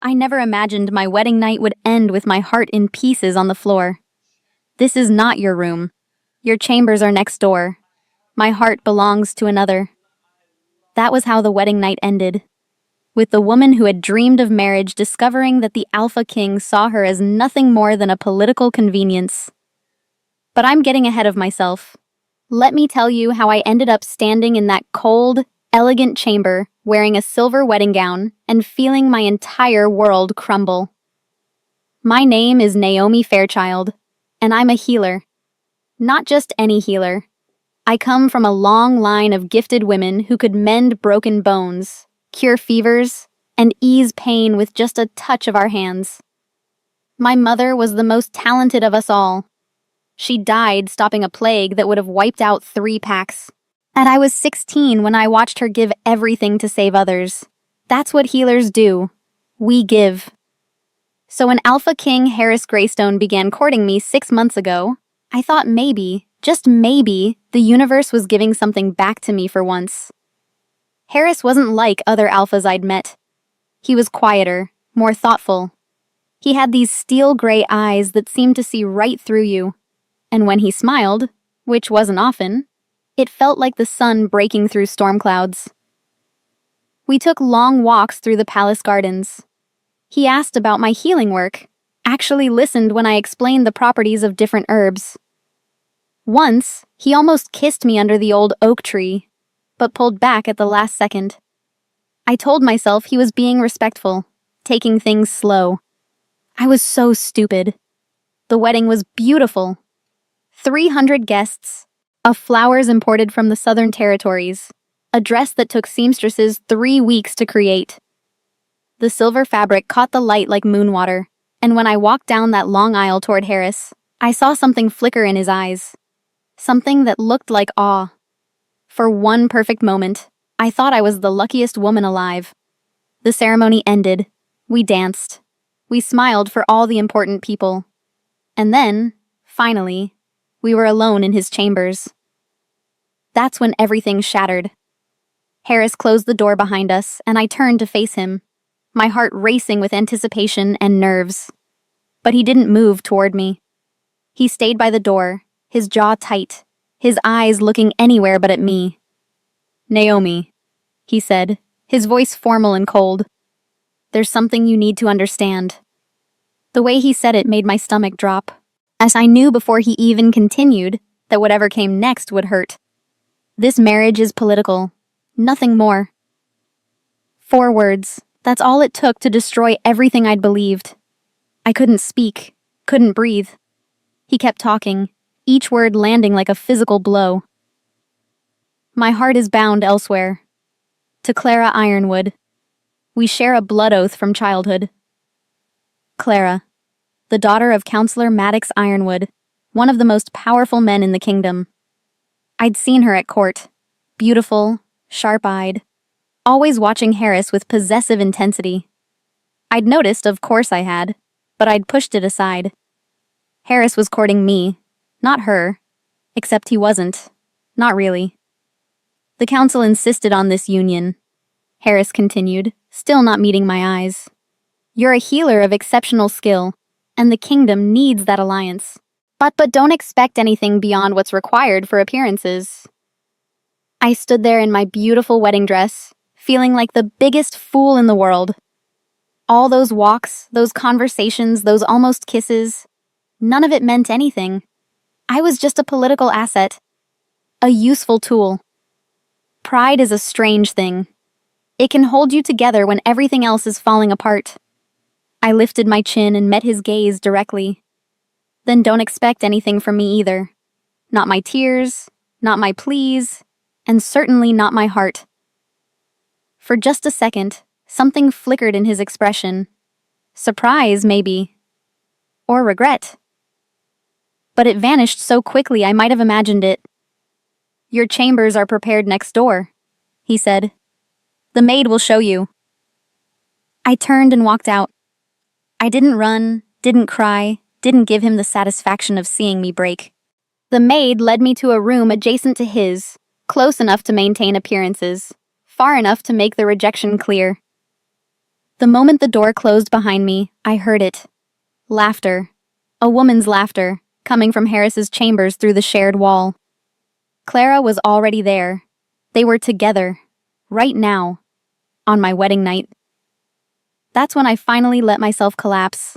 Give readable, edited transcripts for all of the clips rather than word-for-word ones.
I never imagined my wedding night would end with my heart in pieces on the floor. This is not your room. Your chambers are next door. My heart belongs to another. That was how the wedding night ended, with the woman who had dreamed of marriage discovering that the Alpha King saw her as nothing more than a political convenience. But I'm getting ahead of myself. Let me tell you how I ended up standing in that cold, elegant chamber, wearing a silver wedding gown and feeling my entire world crumble. My name is Naomi Fairchild, and I'm a healer. Not just any healer. I come from a long line of gifted women who could mend broken bones, cure fevers, and ease pain with just a touch of our hands. My mother was the most talented of us all. She died stopping a plague that would have wiped out 3 packs. And I was 16 when I watched her give everything to save others. That's what healers do. We give. So when Alpha King Harris Greystone began courting me 6 months ago, I thought maybe, just maybe, the universe was giving something back to me for once. Harris wasn't like other alphas I'd met. He was quieter, more thoughtful. He had these steel gray eyes that seemed to see right through you. And when he smiled, which wasn't often, it felt like the sun breaking through storm clouds. We took long walks through the palace gardens. He asked about my healing work, actually listened when I explained the properties of different herbs. Once, he almost kissed me under the old oak tree, but pulled back at the last second. I told myself he was being respectful, taking things slow. I was so stupid. The wedding was beautiful. 300 guests, of flowers imported from the Southern Territories, a dress that took seamstresses 3 weeks to create. The silver fabric caught the light like moon water, and when I walked down that long aisle toward Harris, I saw something flicker in his eyes. Something that looked like awe. For one perfect moment, I thought I was the luckiest woman alive. The ceremony ended. We danced. We smiled for all the important people. And then, finally, we were alone in his chambers. That's when everything shattered. Harris closed the door behind us, and I turned to face him, my heart racing with anticipation and nerves. But he didn't move toward me. He stayed by the door, his jaw tight, his eyes looking anywhere but at me. "Naomi," he said, his voice formal and cold. "There's something you need to understand." The way he said it made my stomach drop, as I knew before he even continued that whatever came next would hurt. This marriage is political, nothing more. 4 words, that's all it took to destroy everything I'd believed. I couldn't speak, couldn't breathe. He kept talking, each word landing like a physical blow. "My heart is bound elsewhere. To Clara Ironwood. We share a blood oath from childhood. Clara, the daughter of Counselor Maddox Ironwood, one of the most powerful men in the kingdom. I'd seen her at court, beautiful, sharp-eyed, always watching Harris with possessive intensity. I'd noticed, of course I had, but I'd pushed it aside. Harris was courting me, not her, except he wasn't, not really. The council insisted on this union," Harris continued, still not meeting my eyes. "You're a healer of exceptional skill, and the kingdom needs that alliance. But don't expect anything beyond what's required for appearances." I stood there in my beautiful wedding dress, feeling like the biggest fool in the world. All those walks, those conversations, those almost kisses, none of it meant anything. I was just a political asset, a useful tool. Pride is a strange thing. It can hold you together when everything else is falling apart. I lifted my chin and met his gaze directly. "Then don't expect anything from me either. Not my tears, not my pleas, and certainly not my heart." For just a second, something flickered in his expression. Surprise, maybe. Or regret. But it vanished so quickly I might have imagined it. "Your chambers are prepared next door," he said. "The maid will show you." I turned and walked out. I didn't run, didn't cry, didn't give him the satisfaction of seeing me break. The maid led me to a room adjacent to his, close enough to maintain appearances, far enough to make the rejection clear. The moment the door closed behind me, I heard it. Laughter. A woman's laughter, coming from Harris's chambers through the shared wall. Clara was already there. They were together. Right now. On my wedding night. That's when I finally let myself collapse.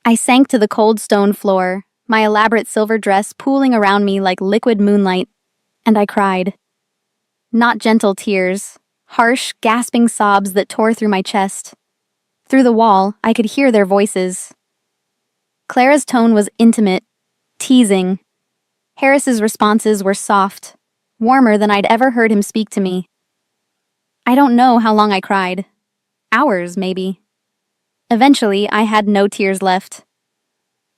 I sank to the cold stone floor, my elaborate silver dress pooling around me like liquid moonlight, and I cried. Not gentle tears, harsh, gasping sobs that tore through my chest. Through the wall, I could hear their voices. Clara's tone was intimate, teasing. Harris's responses were soft, warmer than I'd ever heard him speak to me. I don't know how long I cried. Hours, maybe. Eventually, I had no tears left.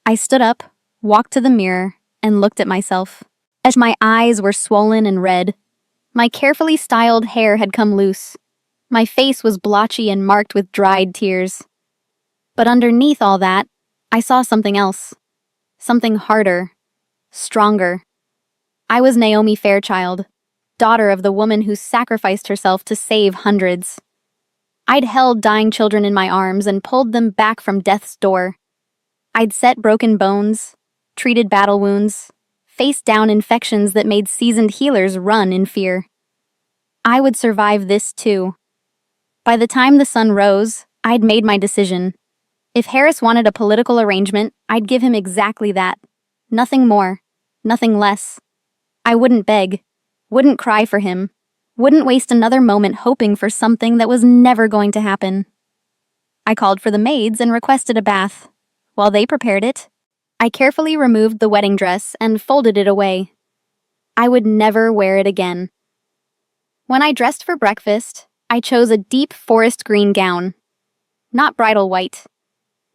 I stood up, walked to the mirror, and looked at myself. As my eyes were swollen and red, my carefully styled hair had come loose. My face was blotchy and marked with dried tears. But underneath all that, I saw something else. Something harder. Stronger. I was Naomi Fairchild, daughter of the woman who sacrificed herself to save hundreds. I'd held dying children in my arms and pulled them back from death's door. I'd set broken bones, treated battle wounds, faced down infections that made seasoned healers run in fear. I would survive this too. By the time the sun rose, I'd made my decision. If Harris wanted a political arrangement, I'd give him exactly that. Nothing more, nothing less. I wouldn't beg, wouldn't cry for him, wouldn't waste another moment hoping for something that was never going to happen. I called for the maids and requested a bath. While they prepared it, I carefully removed the wedding dress and folded it away. I would never wear it again. When I dressed for breakfast, I chose a deep forest green gown. Not bridal white.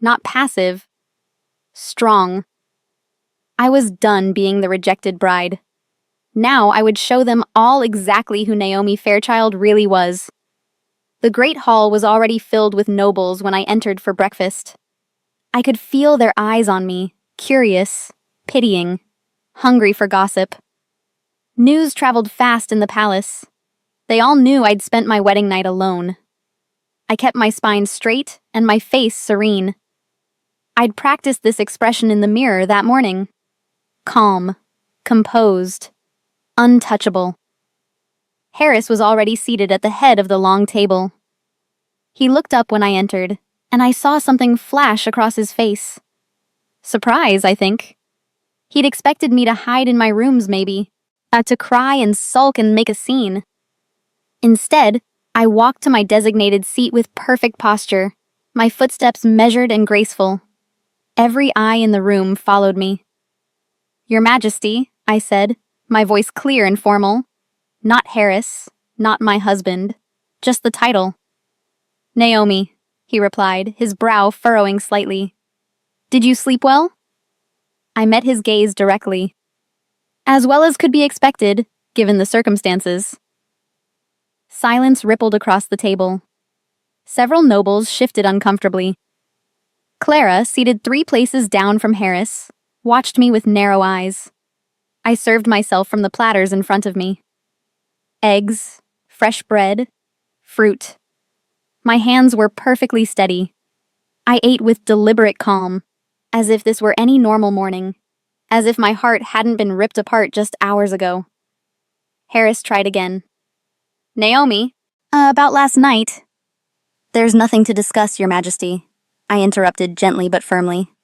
Not passive. Strong. I was done being the rejected bride. Now I would show them all exactly who Naomi Fairchild really was. The great hall was already filled with nobles when I entered for breakfast. I could feel their eyes on me, curious, pitying, hungry for gossip. News traveled fast in the palace. They all knew I'd spent my wedding night alone. I kept my spine straight and my face serene. I'd practiced this expression in the mirror that morning. Calm, composed, untouchable. Harris was already seated at the head of the long table. He looked up when I entered, and I saw something flash across his face. Surprise, I think. He'd expected me to hide in my rooms, maybe, to cry and sulk and make a scene. Instead, I walked to my designated seat with perfect posture, my footsteps measured and graceful. Every eye in the room followed me. "Your Majesty," I said, my voice clear and formal. Not Harris, not my husband, just the title. "Naomi," he replied, his brow furrowing slightly. "Did you sleep well?" I met his gaze directly. As well as could be expected, given the circumstances. Silence rippled across the table. Several nobles shifted uncomfortably. Clara, seated 3 places down from Harris, watched me with narrow eyes. I served myself from the platters in front of me. Eggs, fresh bread, fruit. My hands were perfectly steady. I ate with deliberate calm, as if this were any normal morning, as if my heart hadn't been ripped apart just hours ago. Harris tried again. "Naomi, about last night." "There's nothing to discuss, Your Majesty," I interrupted gently but firmly.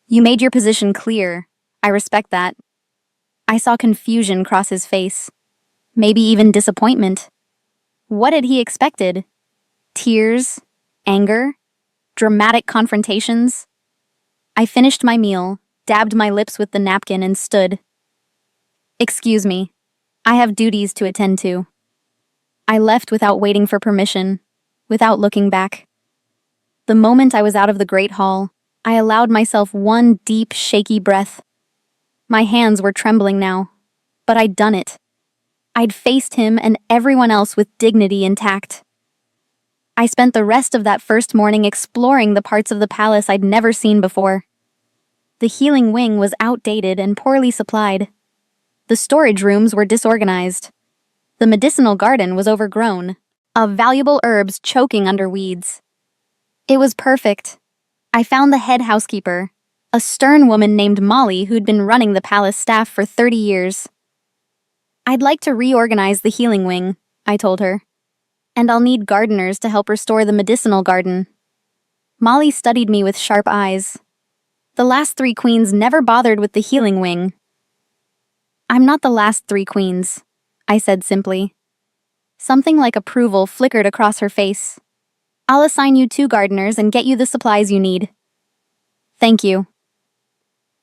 "You made your position clear. I respect that." I saw confusion cross his face. Maybe even disappointment. What had he expected? Tears? Anger? Dramatic confrontations? I finished my meal, dabbed my lips with the napkin, and stood. "Excuse me. I have duties to attend to." I left without waiting for permission, without looking back. The moment I was out of the Great Hall, I allowed myself one deep, shaky breath. My hands were trembling now, but I'd done it. I'd faced him and everyone else with dignity intact. I spent the rest of that first morning exploring the parts of the palace I'd never seen before. The healing wing was outdated and poorly supplied. The storage rooms were disorganized. The medicinal garden was overgrown, of valuable herbs choking under weeds. It was perfect. I found the head housekeeper, a stern woman named Molly who'd been running the palace staff for 30 years. "I'd like to reorganize the healing wing," I told her. "And I'll need gardeners to help restore the medicinal garden." Molly studied me with sharp eyes. "The last 3 queens never bothered with the healing wing." "I'm not the last 3 queens," I said simply. Something like approval flickered across her face. "I'll assign you 2 gardeners and get you the supplies you need." "Thank you."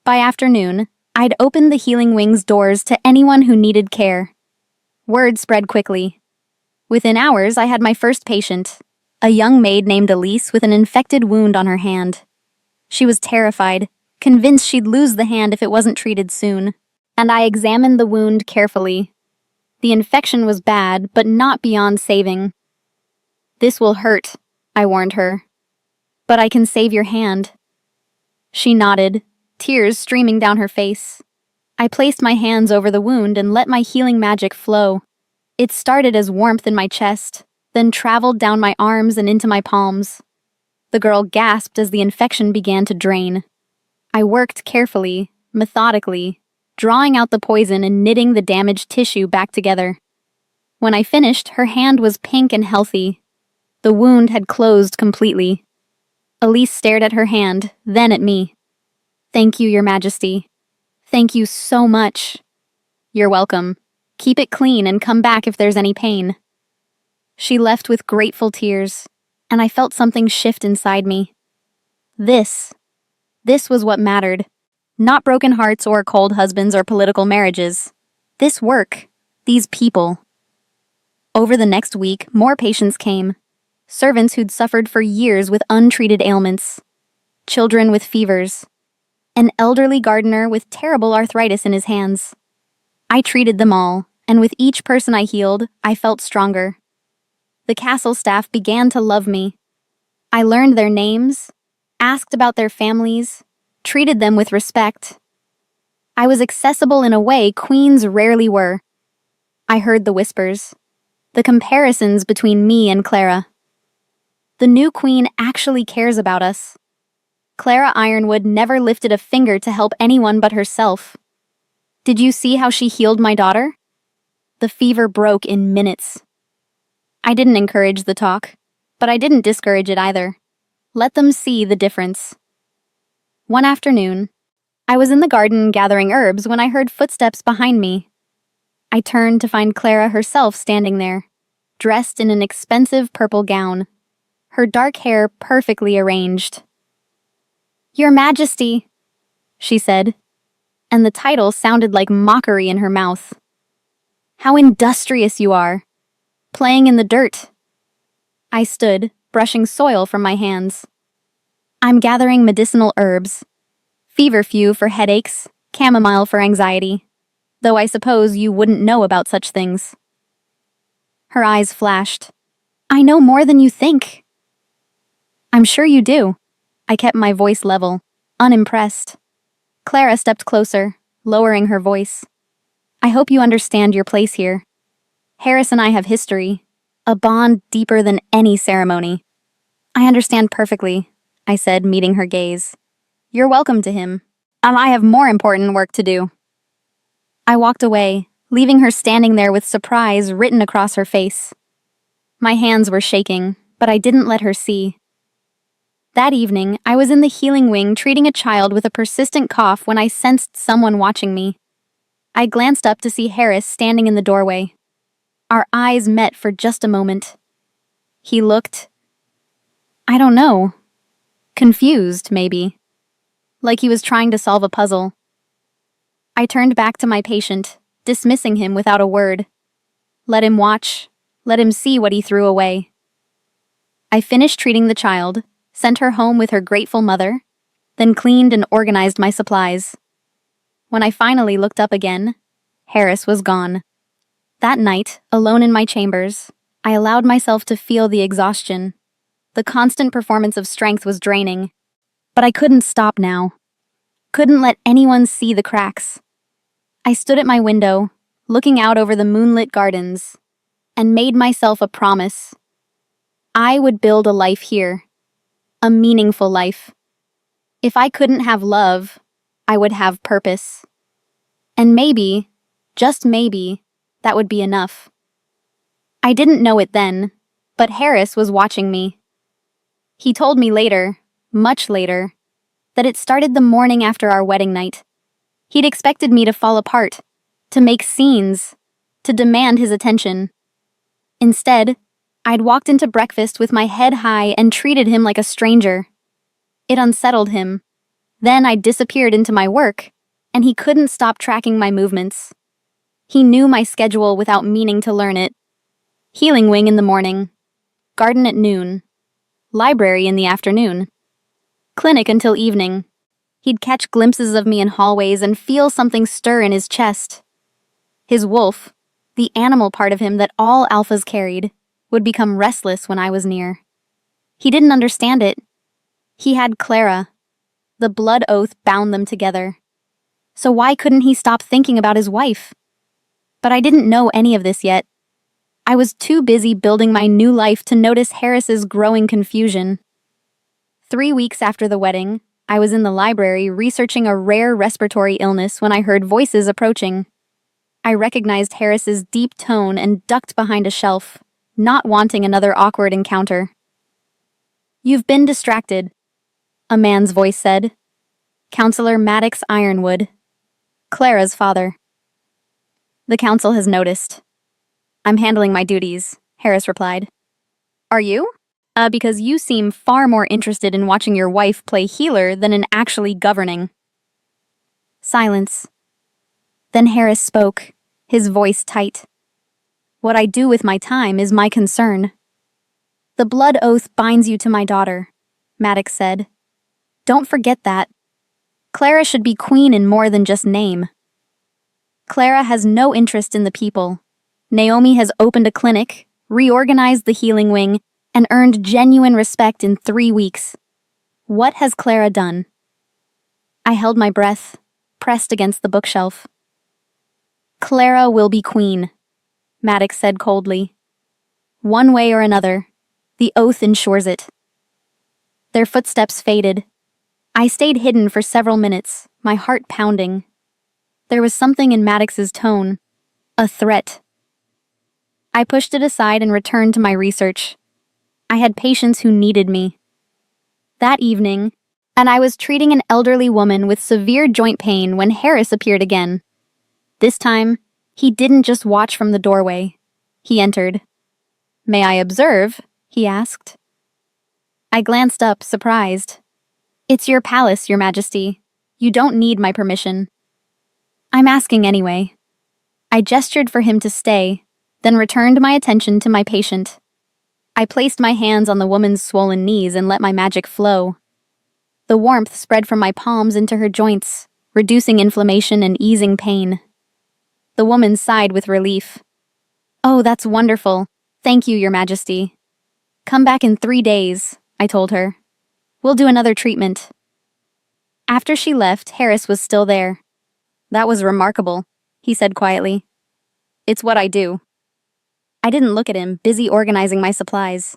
By afternoon, I'd opened the healing wing's doors to anyone who needed care. Word spread quickly. Within hours, I had my first patient, a young maid named Elise with an infected wound on her hand. She was terrified, convinced she'd lose the hand if it wasn't treated soon, and I examined the wound carefully. The infection was bad, but not beyond saving. "This will hurt," I warned her. "But I can save your hand." She nodded, tears streaming down her face. I placed my hands over the wound and let my healing magic flow. It started as warmth in my chest, then traveled down my arms and into my palms. The girl gasped as the infection began to drain. I worked carefully, methodically, drawing out the poison and knitting the damaged tissue back together. When I finished, her hand was pink and healthy. The wound had closed completely. Elise stared at her hand, then at me. "Thank you, Your Majesty. Thank you so much." "You're welcome. Keep it clean and come back if there's any pain." She left with grateful tears, and I felt something shift inside me. This was what mattered. Not broken hearts or cold husbands or political marriages. This work. These people. Over the next week, more patients came. Servants who'd suffered for years with untreated ailments. Children with fevers. An elderly gardener with terrible arthritis in his hands. I treated them all, and with each person I healed, I felt stronger. The castle staff began to love me. I learned their names, asked about their families, treated them with respect. I was accessible in a way queens rarely were. I heard the whispers, the comparisons between me and Clara. The new queen actually cares about us. Clara Ironwood never lifted a finger to help anyone but herself. Did you see how she healed my daughter? The fever broke in minutes. I didn't encourage the talk, but I didn't discourage it either. Let them see the difference. One afternoon, I was in the garden gathering herbs when I heard footsteps behind me. I turned to find Clara herself standing there, dressed in an expensive purple gown, her dark hair perfectly arranged. "Your Majesty," she said, and the title sounded like mockery in her mouth. "How industrious you are, playing in the dirt." I stood, brushing soil from my hands. "I'm gathering medicinal herbs. Feverfew for headaches, chamomile for anxiety. Though I suppose you wouldn't know about such things." Her eyes flashed. "I know more than you think." "I'm sure you do." I kept my voice level, unimpressed. Clara stepped closer, lowering her voice. "I hope you understand your place here. Harris and I have history, a bond deeper than any ceremony." "I understand perfectly," I said, meeting her gaze. "You're welcome to him, and I have more important work to do." I walked away, leaving her standing there with surprise written across her face. My hands were shaking, but I didn't let her see. That evening, I was in the healing wing treating a child with a persistent cough when I sensed someone watching me. I glanced up to see Harris standing in the doorway. Our eyes met for just a moment. He looked, I don't know, confused, maybe. Like he was trying to solve a puzzle. I turned back to my patient, dismissing him without a word. Let him watch, let him see what he threw away. I finished treating the child, sent her home with her grateful mother, then cleaned and organized my supplies. When I finally looked up again, Harris was gone. That night, alone in my chambers, I allowed myself to feel the exhaustion. The constant performance of strength was draining. But I couldn't stop now. Couldn't let anyone see the cracks. I stood at my window, looking out over the moonlit gardens, and made myself a promise. I would build a life here. A meaningful life. If I couldn't have love, I would have purpose. And maybe, just maybe, that would be enough. I didn't know it then, but Harris was watching me. He told me later, much later, that it started the morning after our wedding night. He'd expected me to fall apart, to make scenes, to demand his attention. Instead, I'd walked into breakfast with my head high and treated him like a stranger. It unsettled him. Then I disappeared into my work, and he couldn't stop tracking my movements. He knew my schedule without meaning to learn it. Healing wing in the morning, garden at noon, library in the afternoon, clinic until evening. He'd catch glimpses of me in hallways and feel something stir in his chest. His wolf, the animal part of him that all alphas carried, would become restless when I was near. He didn't understand it. He had Clara. The blood oath bound them together. So why couldn't he stop thinking about his wife? But I didn't know any of this yet. I was too busy building my new life to notice Harris's growing confusion. 3 weeks after the wedding, I was in the library researching a rare respiratory illness when I heard voices approaching. I recognized Harris's deep tone and ducked behind a shelf, not wanting another awkward encounter. "You've been distracted," a man's voice said. "Counselor Maddox Ironwood, Clara's father." "The council has noticed." "I'm handling my duties," Harris replied. "Are you?" Because you seem far more interested in watching your wife play healer than in actually governing." Silence. Then Harris spoke, his voice tight. "What I do with my time is my concern." "The blood oath binds you to my daughter," Maddox said. "Don't forget that. Clara should be queen in more than just name. Clara has no interest in the people. Naomi has opened a clinic, reorganized the healing wing, and earned genuine respect in 3 weeks. What has Clara done?" I held my breath, pressed against the bookshelf. "Clara will be queen," Maddox said coldly. "One way or another, the oath ensures it." Their footsteps faded. I stayed hidden for several minutes, my heart pounding. There was something in Maddox's tone, a threat. I pushed it aside and returned to my research. I had patients who needed me. That evening, and I was treating an elderly woman with severe joint pain when Harris appeared again. This time, he didn't just watch from the doorway. He entered. "May I observe?" he asked. I glanced up, surprised. "It's your palace, Your Majesty. You don't need my permission." "I'm asking anyway." I gestured for him to stay, then returned my attention to my patient. I placed my hands on the woman's swollen knees and let my magic flow. The warmth spread from my palms into her joints, reducing inflammation and easing pain. The woman sighed with relief. "Oh, that's wonderful. Thank you, Your Majesty." "Come back in 3 days," I told her. "We'll do another treatment." After she left, Harris was still there. "That was remarkable," he said quietly. "It's what I do." I didn't look at him, busy organizing my supplies.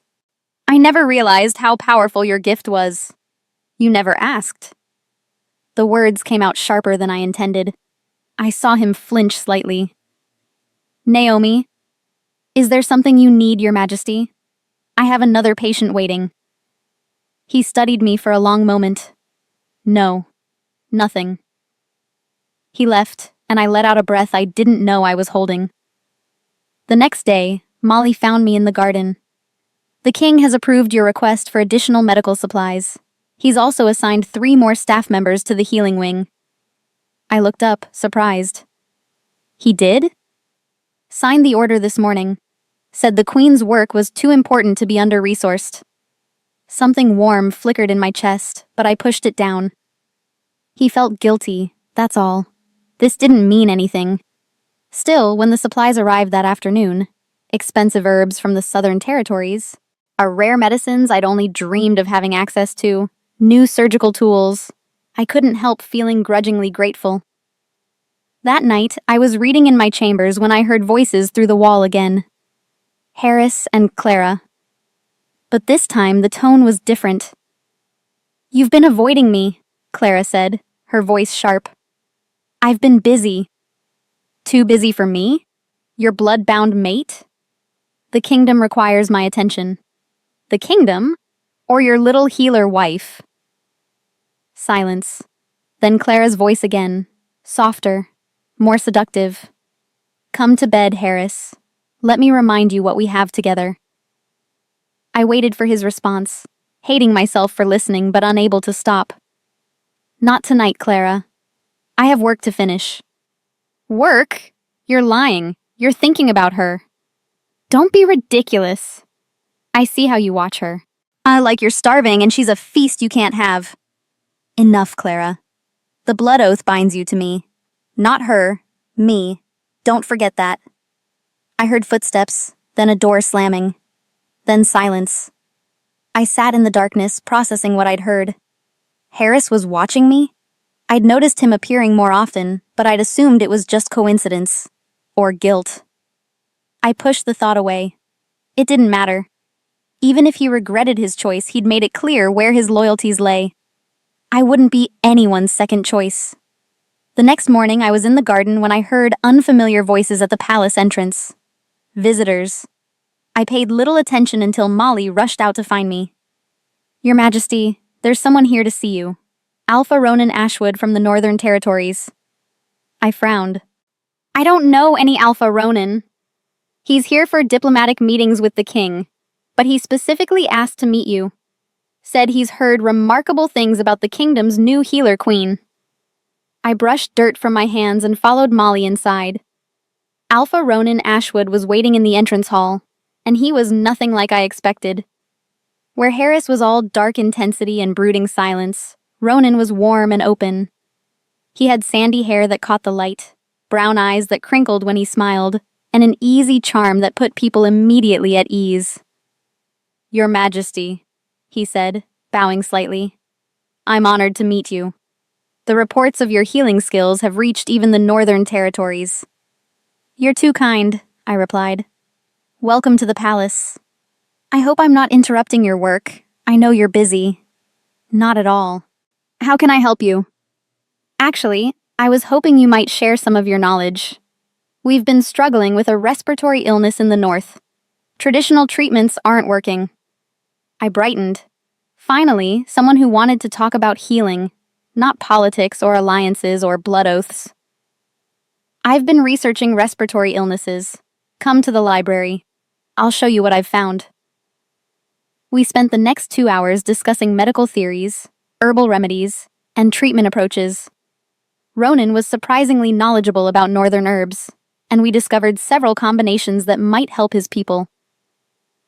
"I never realized how powerful your gift was." "You never asked." The words came out sharper than I intended. I saw him flinch slightly. "Naomi, is there something you need, Your Majesty? I have another patient waiting." He studied me for a long moment. "No, nothing." He left, and I let out a breath I didn't know I was holding. The next day, Molly found me in the garden. "The king has approved your request for additional medical supplies. He's also assigned 3 more staff members to the healing wing." I looked up, surprised. "He did?" "Signed the order this morning. Said the queen's work was too important to be under-resourced." Something warm flickered in my chest, but I pushed it down. He felt guilty, that's all. This didn't mean anything. Still, when the supplies arrived that afternoon, expensive herbs from the Southern Territories, rare medicines I'd only dreamed of having access to, new surgical tools, I couldn't help feeling grudgingly grateful. That night, I was reading in my chambers when I heard voices through the wall again. Harris and Clara. But this time, the tone was different. You've been avoiding me, Clara said, her voice sharp. I've been busy. Too busy for me? Your blood-bound mate? The kingdom requires my attention. The kingdom? Or your little healer wife? Silence. Then Clara's voice again, softer, more seductive. Come to bed, Harris. Let me remind you what we have together. I waited for his response, hating myself for listening but unable to stop. Not tonight, Clara. I have work to finish. Work? You're lying. You're thinking about her. Don't be ridiculous. I see how you watch her. Like you're starving and she's a feast you can't have. Enough, Clara. The blood oath binds you to me. Not her, me. Don't forget that. I heard footsteps, then a door slamming. Then silence. I sat in the darkness, processing what I'd heard. Harris was watching me? I'd noticed him appearing more often, but I'd assumed it was just coincidence. Or guilt. I pushed the thought away. It didn't matter. Even if he regretted his choice, he'd made it clear where his loyalties lay. I wouldn't be anyone's second choice. The next morning, I was in the garden when I heard unfamiliar voices at the palace entrance. Visitors. I paid little attention until Molly rushed out to find me. Your Majesty, there's someone here to see you. Alpha Ronan Ashwood from the Northern Territories. I frowned. I don't know any Alpha Ronan. He's here for diplomatic meetings with the king, but he specifically asked to meet you. Said he's heard remarkable things about the kingdom's new healer queen. I brushed dirt from my hands and followed Molly inside. Alpha Ronan Ashwood was waiting in the entrance hall, and he was nothing like I expected. Where Harris was all dark intensity and brooding silence, Ronan was warm and open. He had sandy hair that caught the light, brown eyes that crinkled when he smiled, and an easy charm that put people immediately at ease. Your Majesty, he said, bowing slightly. I'm honored to meet you. The reports of your healing skills have reached even the Northern Territories. You're too kind, I replied. Welcome to the palace. I hope I'm not interrupting your work. I know you're busy. Not at all. How can I help you? Actually, I was hoping you might share some of your knowledge. We've been struggling with a respiratory illness in the north. Traditional treatments aren't working. I brightened. Finally, someone who wanted to talk about healing, not politics or alliances or blood oaths. I've been researching respiratory illnesses. Come to the library. I'll show you what I've found. We spent the next 2 hours discussing medical theories, herbal remedies, and treatment approaches. Ronan was surprisingly knowledgeable about northern herbs, and we discovered several combinations that might help his people.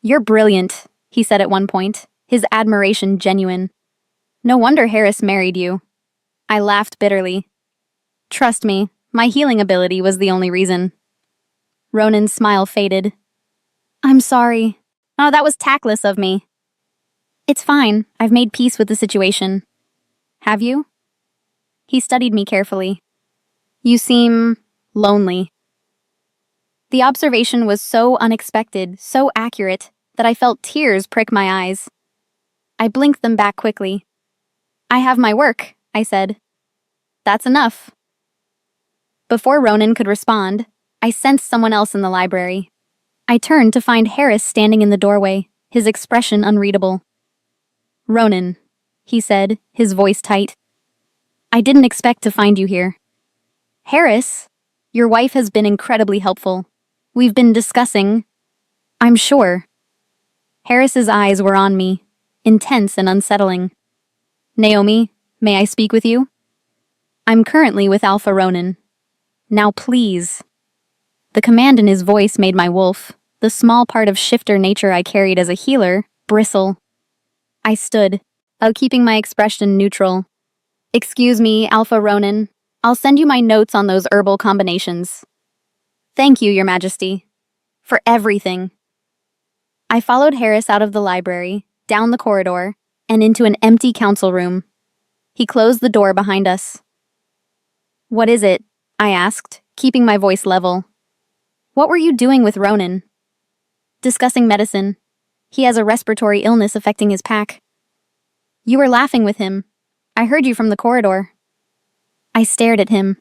You're brilliant, he said at one point, his admiration genuine. No wonder Harris married you. I laughed bitterly. Trust me, my healing ability was the only reason. Ronan's smile faded. I'm sorry. Oh, that was tactless of me. It's fine. I've made peace with the situation. Have you? He studied me carefully. You seem lonely. The observation was so unexpected, so accurate, that I felt tears prick my eyes. I blinked them back quickly. I have my work, I said. That's enough. Before Ronan could respond, I sensed someone else in the library. I turned to find Harris standing in the doorway, his expression unreadable. Ronan, he said, his voice tight. I didn't expect to find you here. Harris, your wife has been incredibly helpful. We've been discussing... I'm sure. Harris's eyes were on me, intense and unsettling. Naomi, may I speak with you? I'm currently with Alpha Ronan. Now please. The command in his voice made my wolf, the small part of shifter nature I carried as a healer, bristle. I stood, keeping my expression neutral. Excuse me, Alpha Ronan. I'll send you my notes on those herbal combinations. Thank you, Your Majesty. For everything. I followed Harris out of the library, down the corridor, and into an empty council room. He closed the door behind us. What is it? I asked, keeping my voice level. What were you doing with Ronan? Discussing medicine. He has a respiratory illness affecting his pack. You were laughing with him. I heard you from the corridor. I stared at him.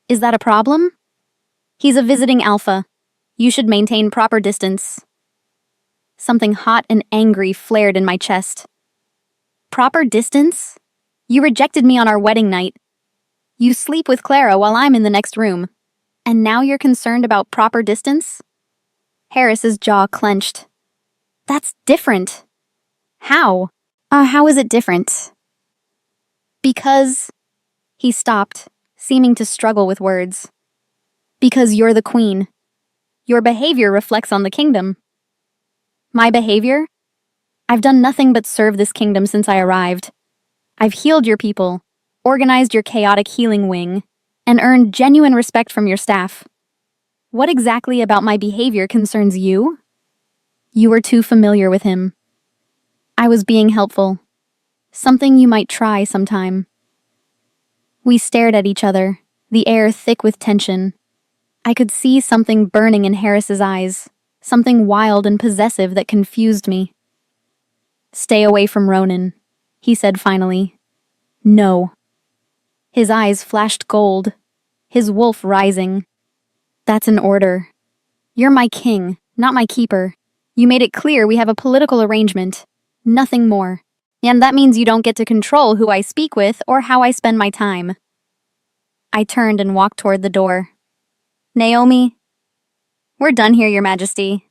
Is that a problem? He's a visiting alpha. You should maintain proper distance. Something hot and angry flared in my chest. Proper distance? You rejected me on our wedding night. You sleep with Clara while I'm in the next room. And now you're concerned about proper distance? Harris's jaw clenched. That's different. How? How is it different? Because... He stopped, seeming to struggle with words. Because you're the queen. Your behavior reflects on the kingdom. My behavior? I've done nothing but serve this kingdom since I arrived. I've healed your people, organized your chaotic healing wing, and earned genuine respect from your staff. What exactly about my behavior concerns you? You were too familiar with him. I was being helpful. Something you might try sometime. We stared at each other, the air thick with tension. I could see something burning in Harris's eyes, something wild and possessive that confused me. Stay away from Ronan, he said finally. No. His eyes flashed gold, his wolf rising. That's an order. You're my king, not my keeper. You made it clear we have a political arrangement. Nothing more. And that means you don't get to control who I speak with or how I spend my time. I turned and walked toward the door. Naomi, we're done here, Your Majesty.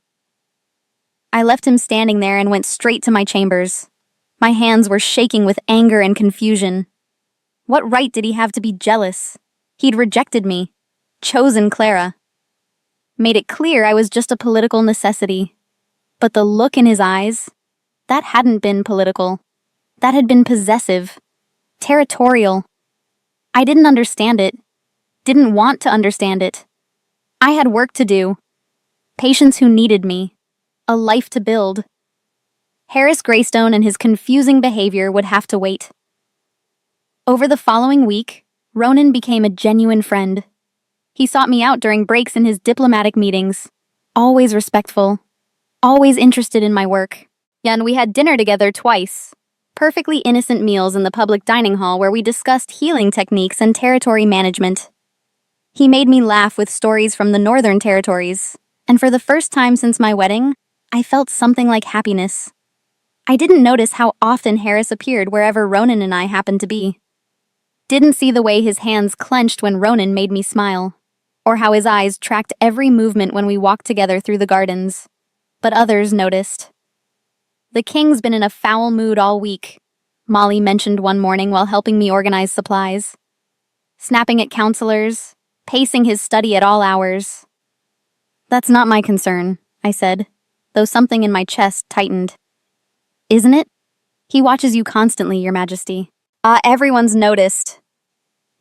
I left him standing there and went straight to my chambers. My hands were shaking with anger and confusion. What right did he have to be jealous? He'd rejected me, chosen Clara. Made it clear I was just a political necessity. But the look in his eyes, that hadn't been political. That had been possessive, territorial. I didn't understand it, didn't want to understand it. I had work to do, patients who needed me, a life to build. Harris Greystone and his confusing behavior would have to wait. Over the following week, Ronan became a genuine friend. He sought me out during breaks in his diplomatic meetings, always respectful, always interested in my work. And we had dinner together twice. Perfectly innocent meals in the public dining hall where we discussed healing techniques and territory management. He made me laugh with stories from the Northern Territories, and for the first time since my wedding, I felt something like happiness. I didn't notice how often Harris appeared wherever Ronan and I happened to be. Didn't see the way his hands clenched when Ronan made me smile, or how his eyes tracked every movement when we walked together through the gardens. But others noticed. The king's been in a foul mood all week, Molly mentioned one morning while helping me organize supplies. Snapping at counselors, pacing his study at all hours. That's not my concern, I said, though something in my chest tightened. Isn't it? He watches you constantly, Your Majesty. Everyone's noticed.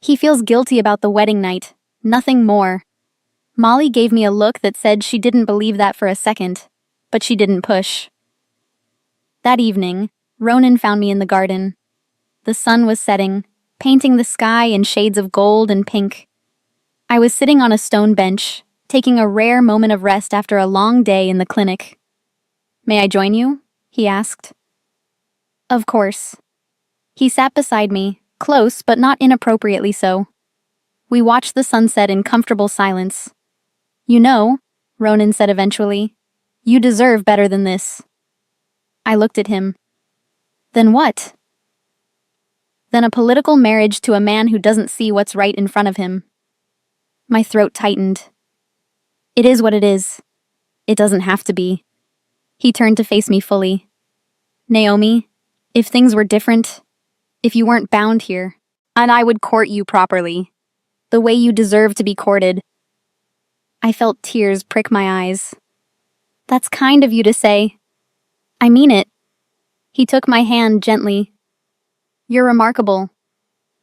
He feels guilty about the wedding night, nothing more. Molly gave me a look that said she didn't believe that for a second, but she didn't push. That evening, Ronan found me in the garden. The sun was setting, painting the sky in shades of gold and pink. I was sitting on a stone bench, taking a rare moment of rest after a long day in the clinic. May I join you? He asked. Of course. He sat beside me, close but not inappropriately so. We watched the sunset in comfortable silence. You know, Ronan said eventually, you deserve better than this. I looked at him. Then what? Then a political marriage to a man who doesn't see what's right in front of him. My throat tightened. It is what it is. It doesn't have to be. He turned to face me fully. Naomi, if things were different, if you weren't bound here, and I would court you properly, the way you deserve to be courted. I felt tears prick my eyes. That's kind of you to say. I mean it. He took my hand gently. You're remarkable,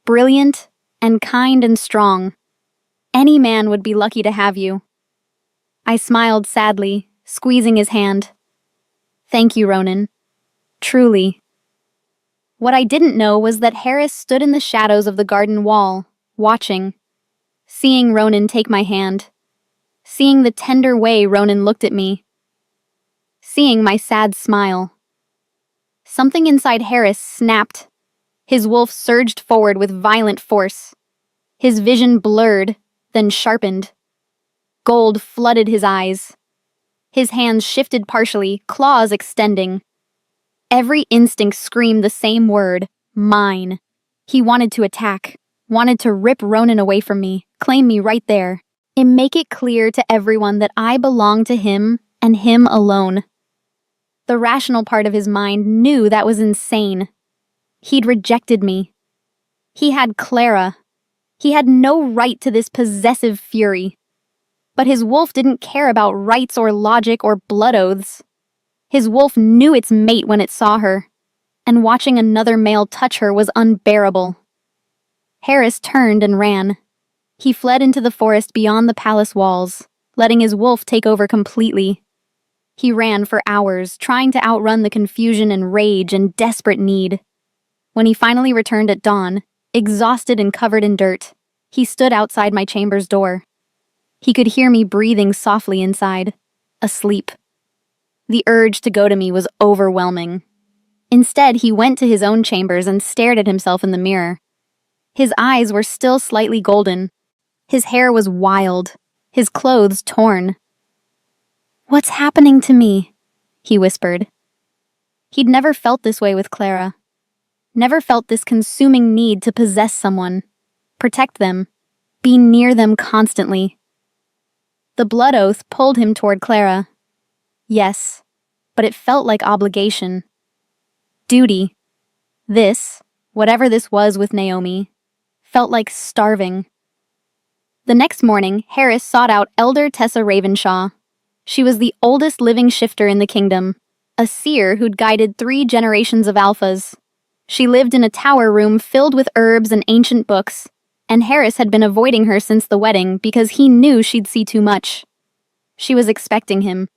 brilliant, and kind and strong. Any man would be lucky to have you. I smiled sadly, squeezing his hand. Thank you, Ronan. Truly. What I didn't know was that Harris stood in the shadows of the garden wall, watching, seeing Ronan take my hand, seeing the tender way Ronan looked at me, seeing my sad smile, Something inside Harris snapped. His wolf surged forward with violent force. His vision blurred, then sharpened. Gold flooded his eyes. His hands shifted partially, claws extending. Every instinct screamed the same word, mine. He wanted to attack, wanted to rip Ronan away from me, claim me right there, and make it clear to everyone that I belonged to him and him alone. The rational part of his mind knew that was insane. He'd rejected me. He had Clara. He had no right to this possessive fury. But his wolf didn't care about rights or logic or blood oaths. His wolf knew its mate when it saw her, and watching another male touch her was unbearable. Harris turned and ran. He fled into the forest beyond the palace walls, letting his wolf take over completely. He ran for hours, trying to outrun the confusion and rage and desperate need. When he finally returned at dawn, exhausted and covered in dirt, he stood outside my chamber's door. He could hear me breathing softly inside, asleep. The urge to go to me was overwhelming. Instead, he went to his own chambers and stared at himself in the mirror. His eyes were still slightly golden. His hair was wild, his clothes torn. "What's happening to me?" he whispered. He'd never felt this way with Clara. Never felt this consuming need to possess someone, protect them, be near them constantly. The blood oath pulled him toward Clara. Yes, but it felt like obligation. Duty. This, whatever this was with Naomi, felt like starving. The next morning, Harris sought out Elder Tessa Ravenshaw. She was the oldest living shifter in the kingdom, a seer who'd guided 3 generations of alphas. She lived in a tower room filled with herbs and ancient books, and Harris had been avoiding her since the wedding because he knew she'd see too much. She was expecting him.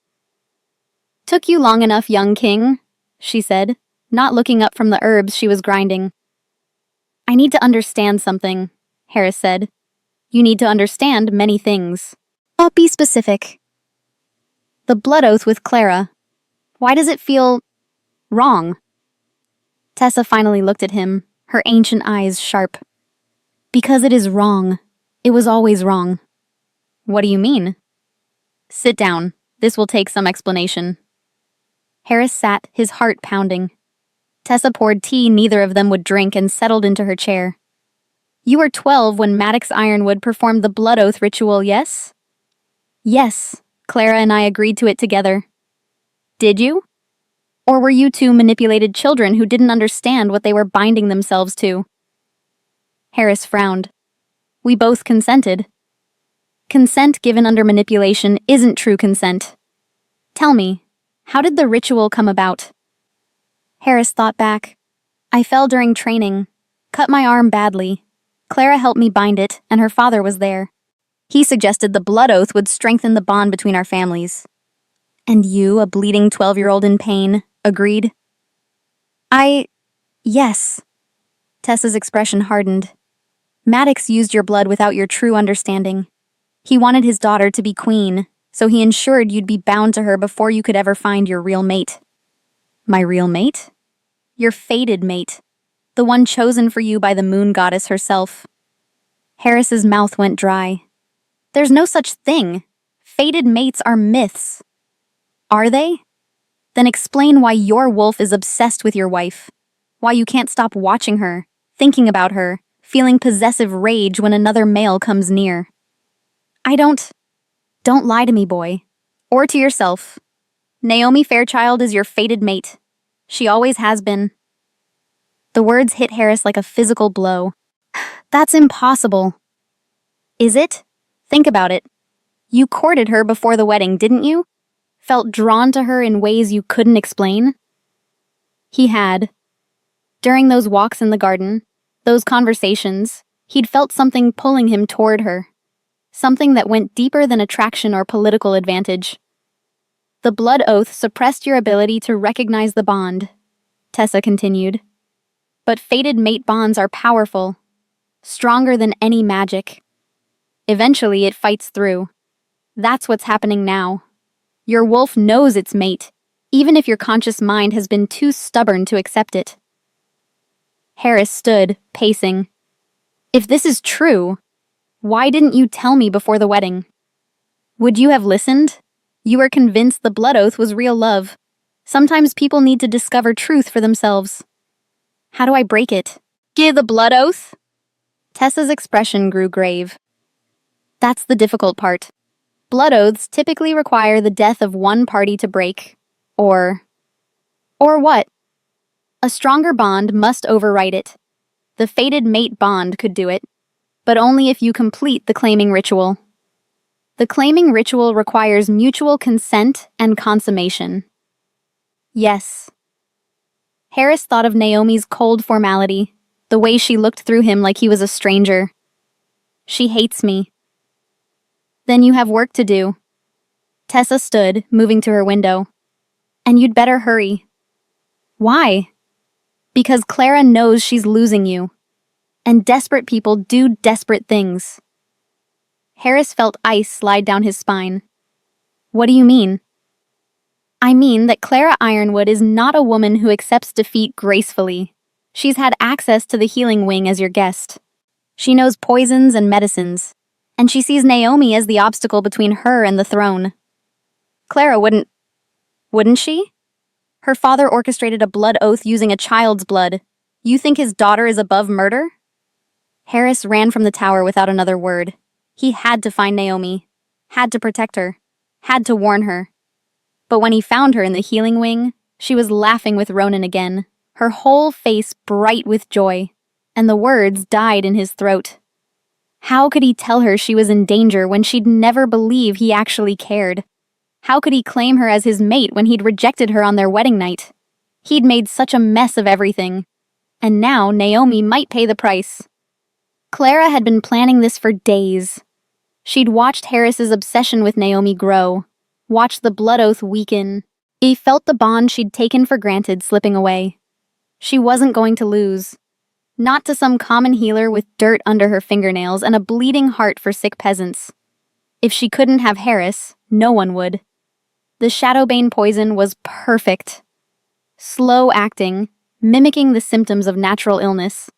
"Took you long enough, young king," she said, not looking up from the herbs she was grinding. "I need to understand something," Harris said. "You need to understand many things." "But be specific." "The blood oath with Clara. Why does it feel wrong?" Tessa finally looked at him, her ancient eyes sharp. "Because it is wrong. It was always wrong." "What do you mean?" "Sit down. This will take some explanation." Harris sat, his heart pounding. Tessa poured tea neither of them would drink and settled into her chair. "You were 12 when Maddox Ironwood performed the blood oath ritual, yes?" "Yes, Clara and I agreed to it together." "Did you? Or were you 2 manipulated children who didn't understand what they were binding themselves to?" Harris frowned. "We both consented." "Consent given under manipulation isn't true consent. Tell me, how did the ritual come about?" Harris thought back. "I fell during training, cut my arm badly. Clara helped me bind it, and her father was there. He suggested the blood oath would strengthen the bond between our families. And you, a bleeding 12-year-old in pain, agreed?" Yes." Tessa's expression hardened. "Maddox used your blood without your true understanding. He wanted his daughter to be queen, so he ensured you'd be bound to her before you could ever find your real mate." "My real mate?" "Your fated mate. The one chosen for you by the moon goddess herself." Harris's mouth went dry. "There's no such thing. Fated mates are myths." "Are they? Then explain why your wolf is obsessed with your wife. Why you can't stop watching her, thinking about her, feeling possessive rage when another male comes near." Don't lie to me, boy. Or to yourself. Naomi Fairchild is your fated mate. She always has been." The words hit Harris like a physical blow. "That's impossible." "Is it? Think about it. You courted her before the wedding, didn't you? Felt drawn to her in ways you couldn't explain?" He had. During those walks in the garden, those conversations, he'd felt something pulling him toward her. Something that went deeper than attraction or political advantage. "The blood oath suppressed your ability to recognize the bond," Tessa continued. "But fated mate bonds are powerful, stronger than any magic. Eventually it fights through. That's what's happening now. Your wolf knows its mate. even if your conscious mind has been too stubborn to accept it. Harris stood, pacing. If this is true, why didn't you tell me before the wedding? Would you have listened? You were convinced the blood oath was real love. Sometimes people need to discover truth for themselves. How do I break it? Give the blood oath? Tessa's expression grew grave. That's the difficult part. Blood oaths typically require the death of one party to break. Or what? A stronger bond must override it. The fated mate bond could do it, but only if you complete the claiming ritual. The claiming ritual requires mutual consent and consummation. Yes. Harris thought of Naomi's cold formality, the way she looked through him like he was a stranger. She hates me. Then you have work to do. Tessa stood, moving to her window. And you'd better hurry. Why? Because Clara knows she's losing you. And desperate people do desperate things. Harris felt ice slide down his spine. What do you mean? I mean that Clara Ironwood is not a woman who accepts defeat gracefully. She's had access to the healing wing as your guest. She knows poisons and medicines, and she sees Naomi as the obstacle between her and the throne. Clara wouldn't she? Her father orchestrated a blood oath using a child's blood. You think his daughter is above murder? Harris ran from the tower without another word. He had to find Naomi, had to protect her, had to warn her. But when he found her in the healing wing, she was laughing with Ronan again, her whole face bright with joy, and the words died in his throat. How could he tell her she was in danger when she'd never believe he actually cared? How could he claim her as his mate when he'd rejected her on their wedding night? He'd made such a mess of everything. And now Naomi might pay the price. Clara had been planning this for days. She'd watched Harris's obsession with Naomi grow, watched the blood oath weaken. He felt the bond she'd taken for granted slipping away. She wasn't going to lose. Not to some common healer with dirt under her fingernails and a bleeding heart for sick peasants. If she couldn't have Harris, no one would. The Shadowbane poison was perfect. Slow acting, mimicking the symptoms of natural illness.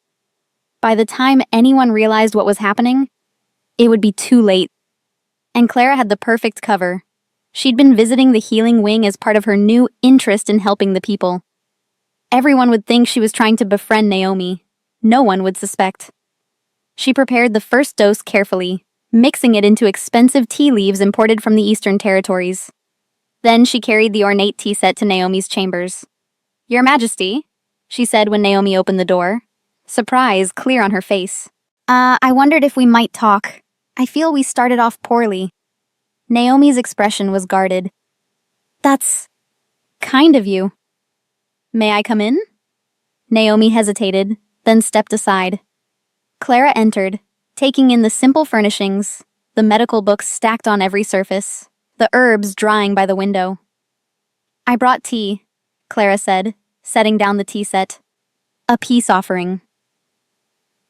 By the time anyone realized what was happening, it would be too late. And Clara had the perfect cover. She'd been visiting the healing wing as part of her new interest in helping the people. Everyone would think she was trying to befriend Naomi. No one would suspect. She prepared the first dose carefully, mixing it into expensive tea leaves imported from the Eastern Territories. Then she carried the ornate tea set to Naomi's chambers. "Your Majesty," she said when Naomi opened the door, surprise clear on her face. I wondered if we might talk. I feel we started off poorly." Naomi's expression was guarded. "That's kind of you." "May I come in?" Naomi hesitated, then stepped aside. Clara entered, taking in the simple furnishings, the medical books stacked on every surface, the herbs drying by the window. "I brought tea," Clara said, setting down the tea set. "A peace offering."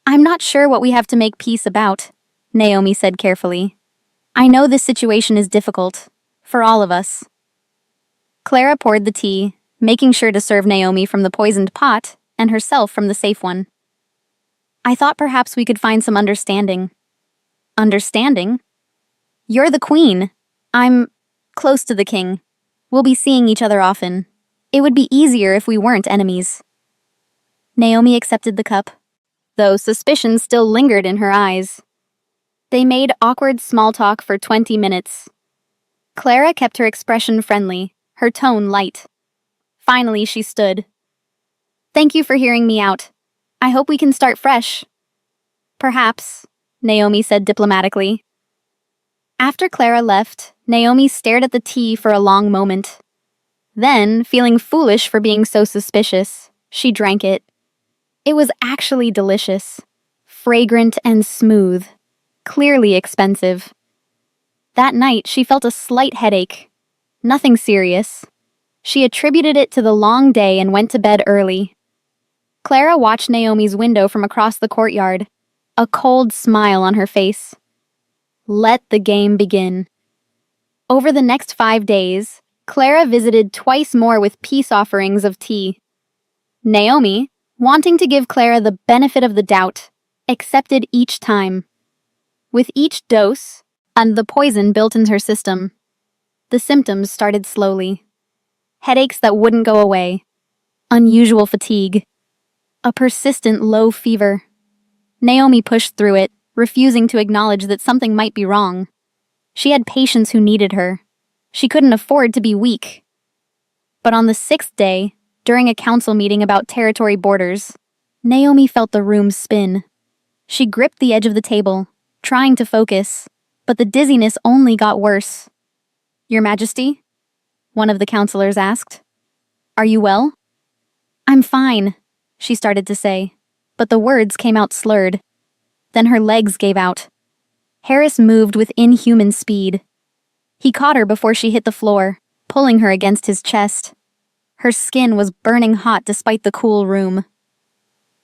"I'm not sure what we have to make peace about," Naomi said carefully. "I know this situation is difficult, for all of us." Clara poured the tea, making sure to serve Naomi from the poisoned pot and herself from the safe one. "I thought perhaps we could find some understanding." "Understanding? You're the queen. I'm close to the king. We'll be seeing each other often. It would be easier if we weren't enemies." Naomi accepted the cup, though suspicion still lingered in her eyes. They made awkward small talk for 20 minutes. Clara kept her expression friendly, her tone light. Finally, she stood. "Thank you for hearing me out. I hope we can start fresh." "Perhaps," Naomi said diplomatically. After Clara left, Naomi stared at the tea for a long moment. Then, feeling foolish for being so suspicious, she drank it. It was actually delicious, fragrant and smooth, clearly expensive. That night, she felt a slight headache. Nothing serious. She attributed it to the long day and went to bed early. Clara watched Naomi's window from across the courtyard, a cold smile on her face. Let the game begin. Over the next 5 days, Clara visited twice more with peace offerings of tea. Naomi, wanting to give Clara the benefit of the doubt, accepted each time. With each dose, and the poison built into her system, the symptoms started slowly. Headaches that wouldn't go away, unusual fatigue, a persistent low fever. Naomi pushed through it, refusing to acknowledge that something might be wrong. She had patients who needed her. She couldn't afford to be weak. But on the 6th day, during a council meeting about territory borders, Naomi felt the room spin. She gripped the edge of the table, trying to focus, but the dizziness only got worse. "Your Majesty?" one of the counselors asked. "Are you well?" "I'm fine," she started to say, but the words came out slurred. Then her legs gave out. Harris moved with inhuman speed. He caught her before she hit the floor, pulling her against his chest. Her skin was burning hot despite the cool room.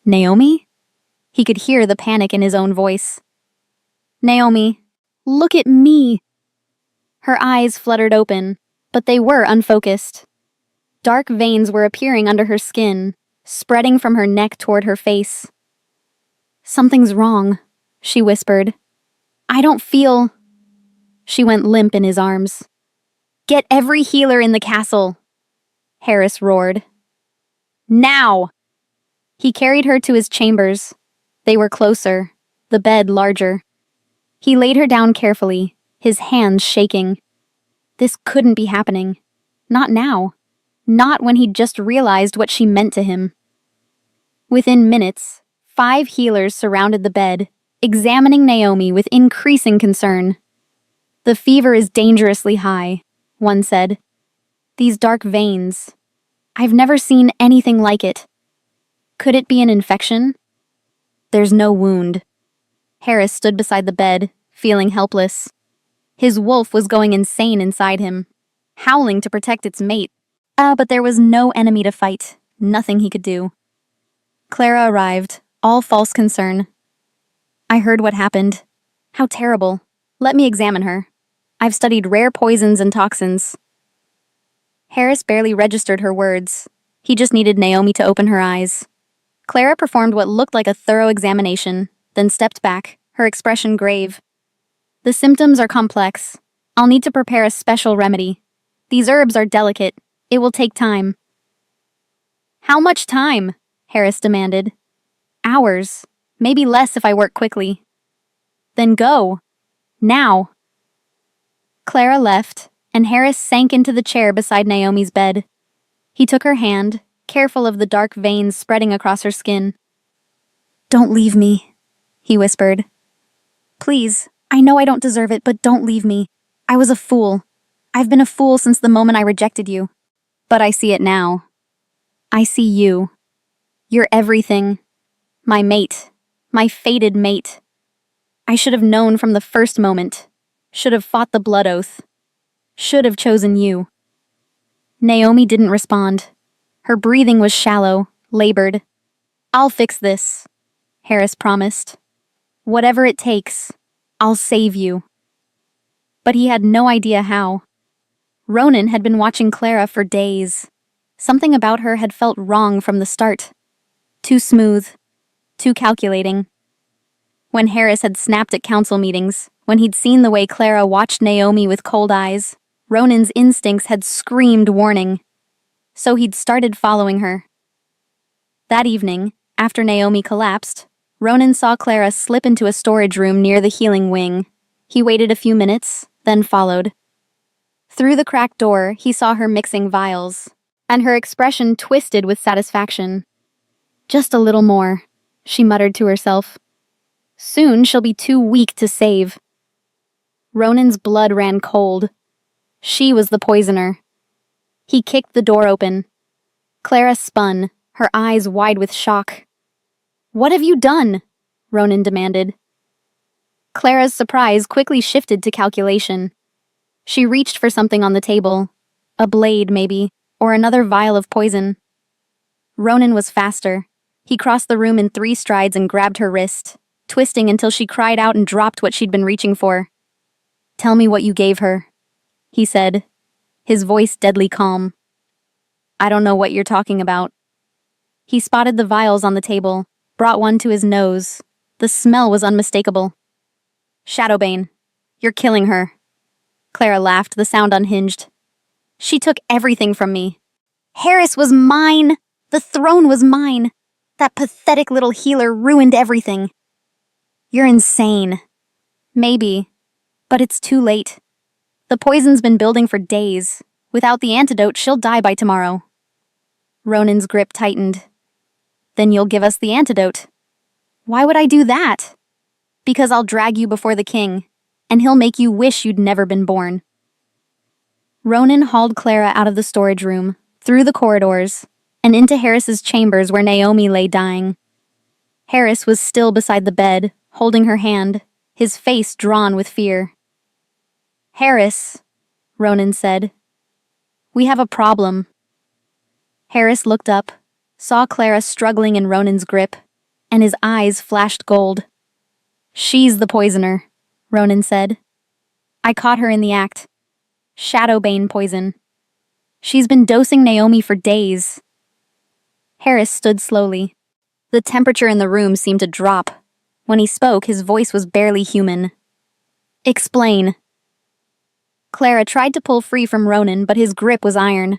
"Naomi?" He could hear the panic in his own voice. "Naomi, look at me." Her eyes fluttered open, but they were unfocused. Dark veins were appearing under her skin, spreading from her neck toward her face. "Something's wrong," she whispered. "I don't feel—" She went limp in his arms. "Get every healer in the castle," Harris roared. "Now!" He carried her to his chambers. They were closer, the bed larger. He laid her down carefully, his hands shaking. This couldn't be happening. Not now. Not when he'd just realized what she meant to him. Within minutes, 5 healers surrounded the bed, examining Naomi with increasing concern. "The fever is dangerously high," one said. "These dark veins. I've never seen anything like it. Could it be an infection?" "There's no wound." Harris stood beside the bed, feeling helpless. His wolf was going insane inside him, howling to protect its mate. But there was no enemy to fight, nothing he could do. Clara arrived, all false concern. "I heard what happened. How terrible. Let me examine her. I've studied rare poisons and toxins." Harris barely registered her words. He just needed Naomi to open her eyes. Clara performed what looked like a thorough examination, then stepped back, her expression grave. "The symptoms are complex. I'll need to prepare a special remedy. These herbs are delicate. It will take time." "How much time?" Harris demanded. "Hours. Maybe less if I work quickly." "Then go. Now." Clara left, and Harris sank into the chair beside Naomi's bed. He took her hand, careful of the dark veins spreading across her skin. "Don't leave me," he whispered. "Please, I know I don't deserve it, but don't leave me. I was a fool. I've been a fool since the moment I rejected you. But I see it now. I see you. You're everything. My mate. My fated mate. I should have known from the first moment. Should have fought the blood oath. Should have chosen you." Naomi didn't respond. Her breathing was shallow, labored. "I'll fix this," Harris promised. "Whatever it takes, I'll save you." But he had no idea how. Ronan had been watching Clara for days. Something about her had felt wrong from the start. Too smooth. Too calculating. When Harris had snapped at council meetings, when he'd seen the way Clara watched Naomi with cold eyes, Ronan's instincts had screamed warning. So he'd started following her. That evening, after Naomi collapsed, Ronan saw Clara slip into a storage room near the healing wing. He waited a few minutes, then followed. Through the cracked door, he saw her mixing vials, and her expression twisted with satisfaction. "Just a little more," she muttered to herself. "Soon she'll be too weak to save." Ronan's blood ran cold. She was the poisoner. He kicked the door open. Clara spun, her eyes wide with shock. "What have you done?" Ronan demanded. Clara's surprise quickly shifted to calculation. She reached for something on the table. A blade, maybe, or another vial of poison. Ronan was faster. He crossed the room in 3 strides and grabbed her wrist, twisting until she cried out and dropped what she'd been reaching for. "Tell me what you gave her," he said. his voice deadly calm. I don't know what you're talking about. He spotted the vials on the table, brought one to his nose. The smell was unmistakable. Shadowbane, you're killing her. Clara laughed, the sound unhinged. She took everything from me. Harris was mine! The throne was mine! That pathetic little healer ruined everything. You're insane. Maybe, but it's too late. The poison's been building for days. Without the antidote, she'll die by tomorrow. Ronan's grip tightened. Then you'll give us the antidote. Why would I do that? Because I'll drag you before the king, and he'll make you wish you'd never been born. Ronan hauled Clara out of the storage room, through the corridors, and into Harris's chambers where Naomi lay dying. Harris was still beside the bed, holding her hand, his face drawn with fear. Harris, Ronan said. We have a problem. Harris looked up, saw Clara struggling in Ronan's grip, and his eyes flashed gold. She's the poisoner, Ronan said. I caught her in the act. Shadowbane poison. She's been dosing Naomi for days. Harris stood slowly. The temperature in the room seemed to drop. When he spoke, his voice was barely human. Explain. Clara tried to pull free from Ronan, but his grip was iron.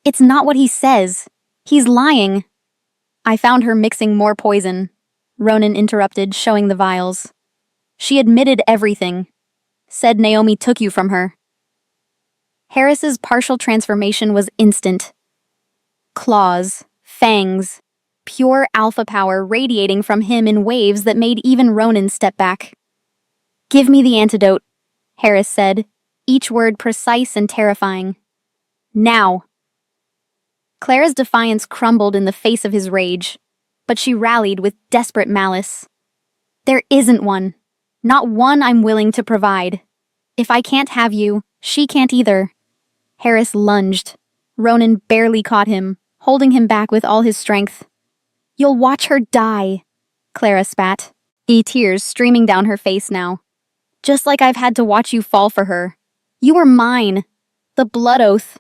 It's not what he says. He's lying. I found her mixing more poison, Ronan interrupted, showing the vials. She admitted everything. Said Naomi took you from her. Harris's partial transformation was instant. Claws, fangs, pure alpha power radiating from him in waves that made even Ronan step back. Give me the antidote, Harris said, each word precise and terrifying. Now. Clara's defiance crumbled in the face of his rage, but she rallied with desperate malice. There isn't one. Not one I'm willing to provide. If I can't have you, she can't either. Harris lunged. Ronan barely caught him, holding him back with all his strength. You'll watch her die, Clara spat, tears streaming down her face now. Just like I've had to watch you fall for her. You were mine. The blood oath.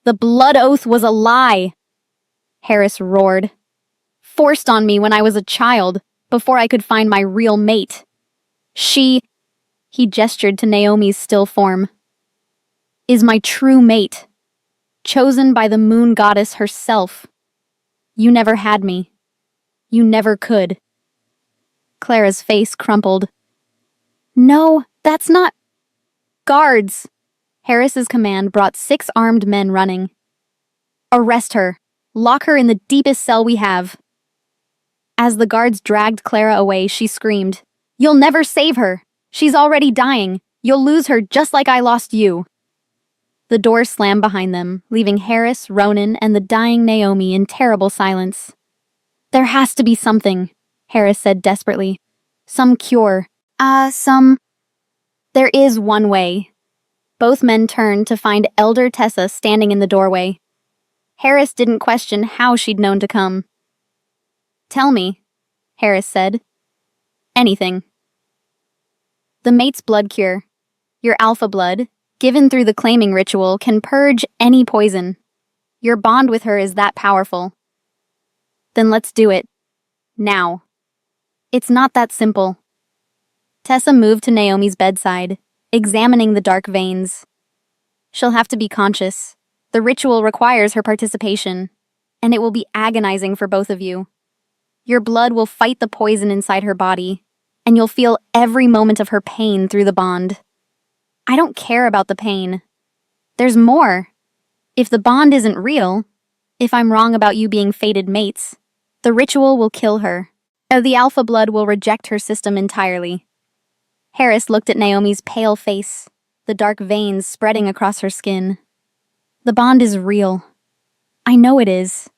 The blood oath was a lie, Harris roared. Forced on me when I was a child, before I could find my real mate. He gestured to Naomi's still form, is my true mate, chosen by the moon goddess herself. You never had me. You never could. Clara's face crumpled. No, that's not... Guards! Harris's command brought 6 armed men running. Arrest her. Lock her in the deepest cell we have. As the guards dragged Clara away, she screamed, You'll never save her. She's already dying. You'll lose her just like I lost you. The door slammed behind them, leaving Harris, Ronan, and the dying Naomi in terrible silence. There has to be something, Harris said desperately. Some cure. There is one way. Both men turned to find Elder Tessa standing in the doorway. Harris didn't question how she'd known to come. Tell me, Harris said. Anything. The mate's blood cure. Your alpha blood, given through the claiming ritual, can purge any poison. Your bond with her is that powerful. Then let's do it. Now. It's not that simple. Tessa moved to Naomi's bedside, examining the dark veins. She'll have to be conscious. The ritual requires her participation, and it will be agonizing for both of you. Your blood will fight the poison inside her body, and you'll feel every moment of her pain through the bond. I don't care about the pain. There's more. If the bond isn't real, if I'm wrong about you being fated mates, the ritual will kill her. The alpha blood will reject her system entirely. Harris looked at Naomi's pale face, the dark veins spreading across her skin. The bond is real. I know it is.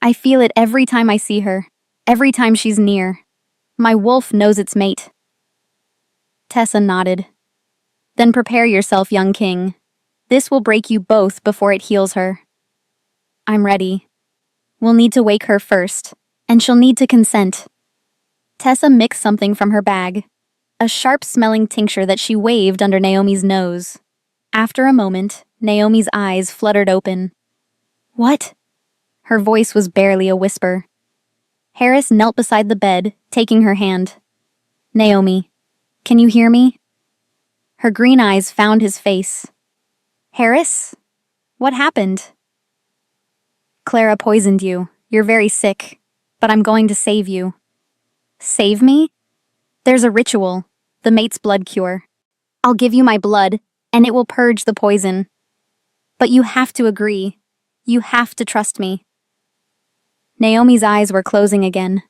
I feel it every time I see her, every time she's near. My wolf knows its mate. Tessa nodded. Then prepare yourself, young king. This will break you both before it heals her. I'm ready. We'll need to wake her first, and she'll need to consent. Tessa mixed something from her bag, a sharp-smelling tincture that she waved under Naomi's nose. After a moment, Naomi's eyes fluttered open. What? Her voice was barely a whisper. Harris knelt beside the bed, taking her hand. Naomi, can you hear me? Her green eyes found his face. Harris? What happened? Clara poisoned you. You're very sick, but I'm going to save you. Save me? There's a ritual, the mate's blood cure. I'll give you my blood, and it will purge the poison. But you have to agree. You have to trust me. Naomi's eyes were closing again.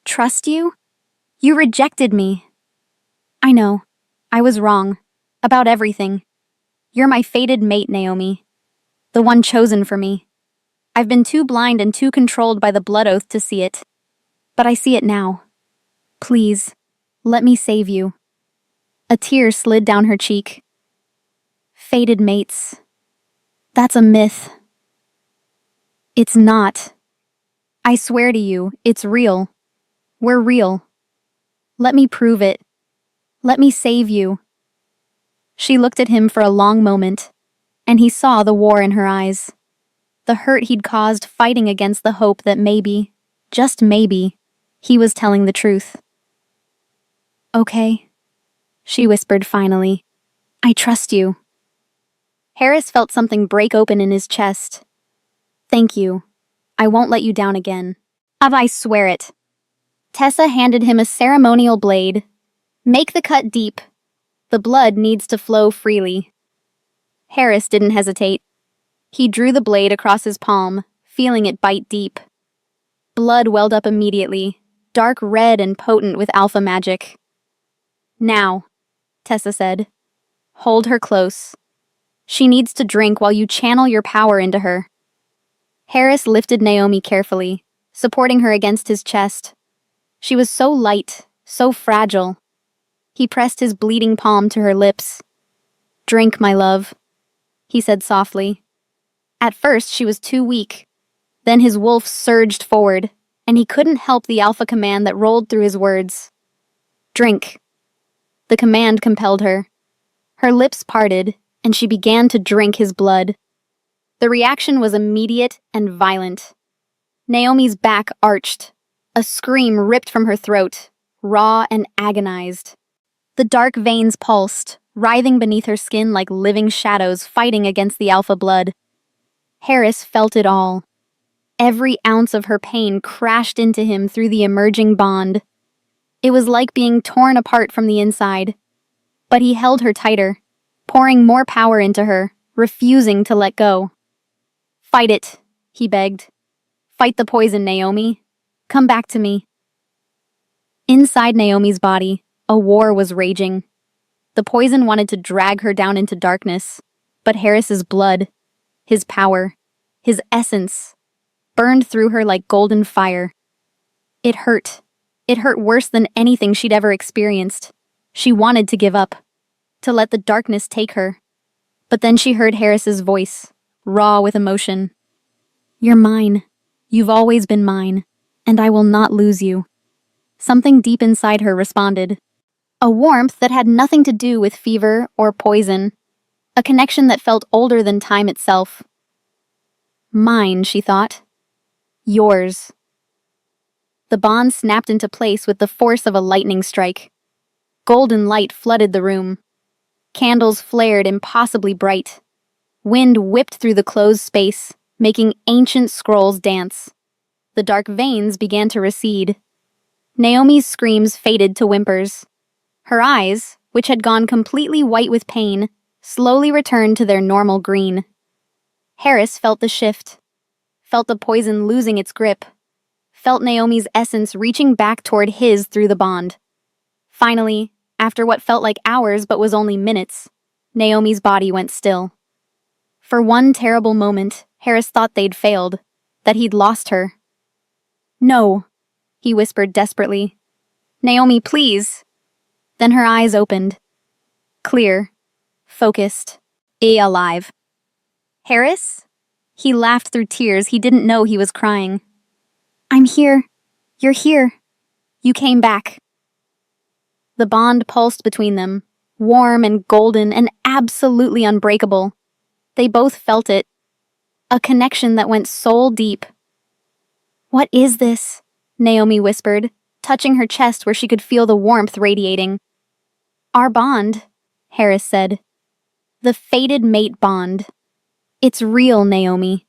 Trust you? You rejected me. I know. I was wrong. About everything. You're my fated mate, Naomi. The one chosen for me. I've been too blind and too controlled by the blood oath to see it. But I see it now. Please, let me save you. A tear slid down her cheek. Fated mates. That's a myth. It's not. I swear to you, it's real. We're real. Let me prove it. Let me save you. She looked at him for a long moment, and he saw the war in her eyes. The hurt he'd caused fighting against the hope that maybe, just maybe, he was telling the truth. Okay, she whispered finally. I trust you. Harris felt something break open in his chest. Thank you. I won't let you down again. I swear it. Tessa handed him a ceremonial blade. Make the cut deep. The blood needs to flow freely. Harris didn't hesitate. He drew the blade across his palm, feeling it bite deep. Blood welled up immediately, dark red and potent with alpha magic. Now, Tessa said. Hold her close. She needs to drink while you channel your power into her. Harris lifted Naomi carefully, supporting her against his chest. She was so light, so fragile. He pressed his bleeding palm to her lips. Drink, my love, he said softly. At first, she was too weak. Then his wolf surged forward, and he couldn't help the alpha command that rolled through his words. Drink. The command compelled her. Her lips parted, and she began to drink his blood. The reaction was immediate and violent. Naomi's back arched. A scream ripped from her throat, raw and agonized. The dark veins pulsed, writhing beneath her skin like living shadows fighting against the alpha blood. Harris felt it all. Every ounce of her pain crashed into him through the emerging bond. It was like being torn apart from the inside. But he held her tighter, pouring more power into her, refusing to let go. Fight it, he begged. Fight the poison, Naomi. Come back to me. Inside Naomi's body, a war was raging. The poison wanted to drag her down into darkness, but Harris's blood, his power, his essence, burned through her like golden fire. It hurt. It hurt worse than anything she'd ever experienced. She wanted to give up, to let the darkness take her. But then she heard Harris's voice, raw with emotion. You're mine. You've always been mine, and I will not lose you. Something deep inside her responded. A warmth that had nothing to do with fever or poison. A connection that felt older than time itself. Mine, she thought. Yours. The bond snapped into place with the force of a lightning strike. Golden light flooded the room. Candles flared impossibly bright. Wind whipped through the closed space, making ancient scrolls dance. The dark veins began to recede. Naomi's screams faded to whimpers. Her eyes, which had gone completely white with pain, slowly returned to their normal green. Harris felt the shift, felt the poison losing its grip, felt Naomi's essence reaching back toward his through the bond. Finally, after what felt like hours but was only minutes, Naomi's body went still. For one terrible moment, Harris thought they'd failed, that he'd lost her. No, he whispered desperately. Naomi, please. Then her eyes opened. Clear, focused, alive. Harris? He laughed through tears. He didn't know he was crying. I'm here. You're here. You came back. The bond pulsed between them, warm and golden and absolutely unbreakable. They both felt it. A connection that went soul deep. "What is this?" Naomi whispered, touching her chest where she could feel the warmth radiating. "Our bond," Harris said. "The fated mate bond. It's real, Naomi.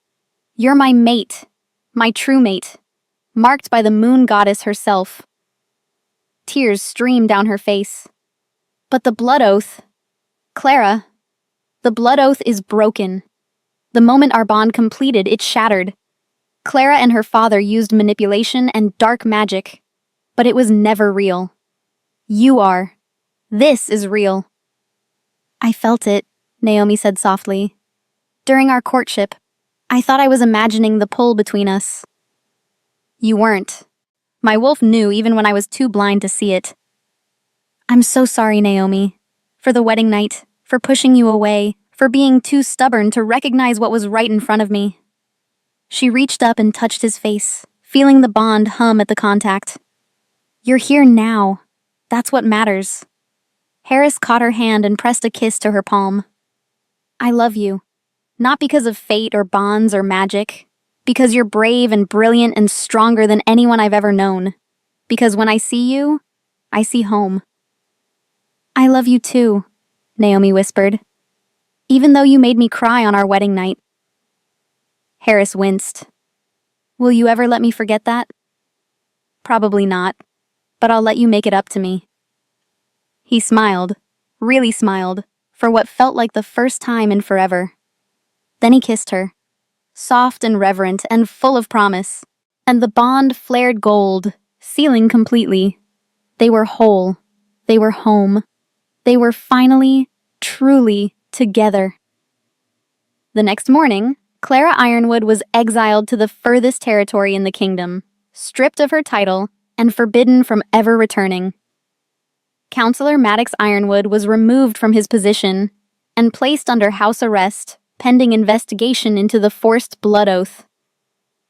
You're my mate, my true mate, marked by the moon goddess herself." Tears streamed down her face. "But the blood oath, Clara, the blood oath is broken. The moment our bond completed, it shattered. Clara and her father used manipulation and dark magic, but it was never real. You are. This is real." "I felt it," Naomi said softly. "During our courtship, I thought I was imagining the pull between us." "You weren't. My wolf knew even when I was too blind to see it." "I'm so sorry, Naomi. For the wedding night, for pushing you away, for being too stubborn to recognize what was right in front of me." She reached up and touched his face, feeling the bond hum at the contact. "You're here now. That's what matters." Harris caught her hand and pressed a kiss to her palm. "I love you. Not because of fate or bonds or magic. Because you're brave and brilliant and stronger than anyone I've ever known. Because when I see you, I see home." "I love you too," Naomi whispered. "Even though you made me cry on our wedding night." Harris winced. "Will you ever let me forget that?" "Probably not, but I'll let you make it up to me." He smiled, really smiled, for what felt like the first time in forever. Then he kissed her, soft and reverent and full of promise, and the bond flared gold, sealing completely. They were whole. They were home. They were finally, truly together. The next morning, Clara Ironwood was exiled to the furthest territory in the kingdom, stripped of her title, and forbidden from ever returning. Counselor Maddox Ironwood was removed from his position and placed under house arrest, pending investigation into the forced blood oath.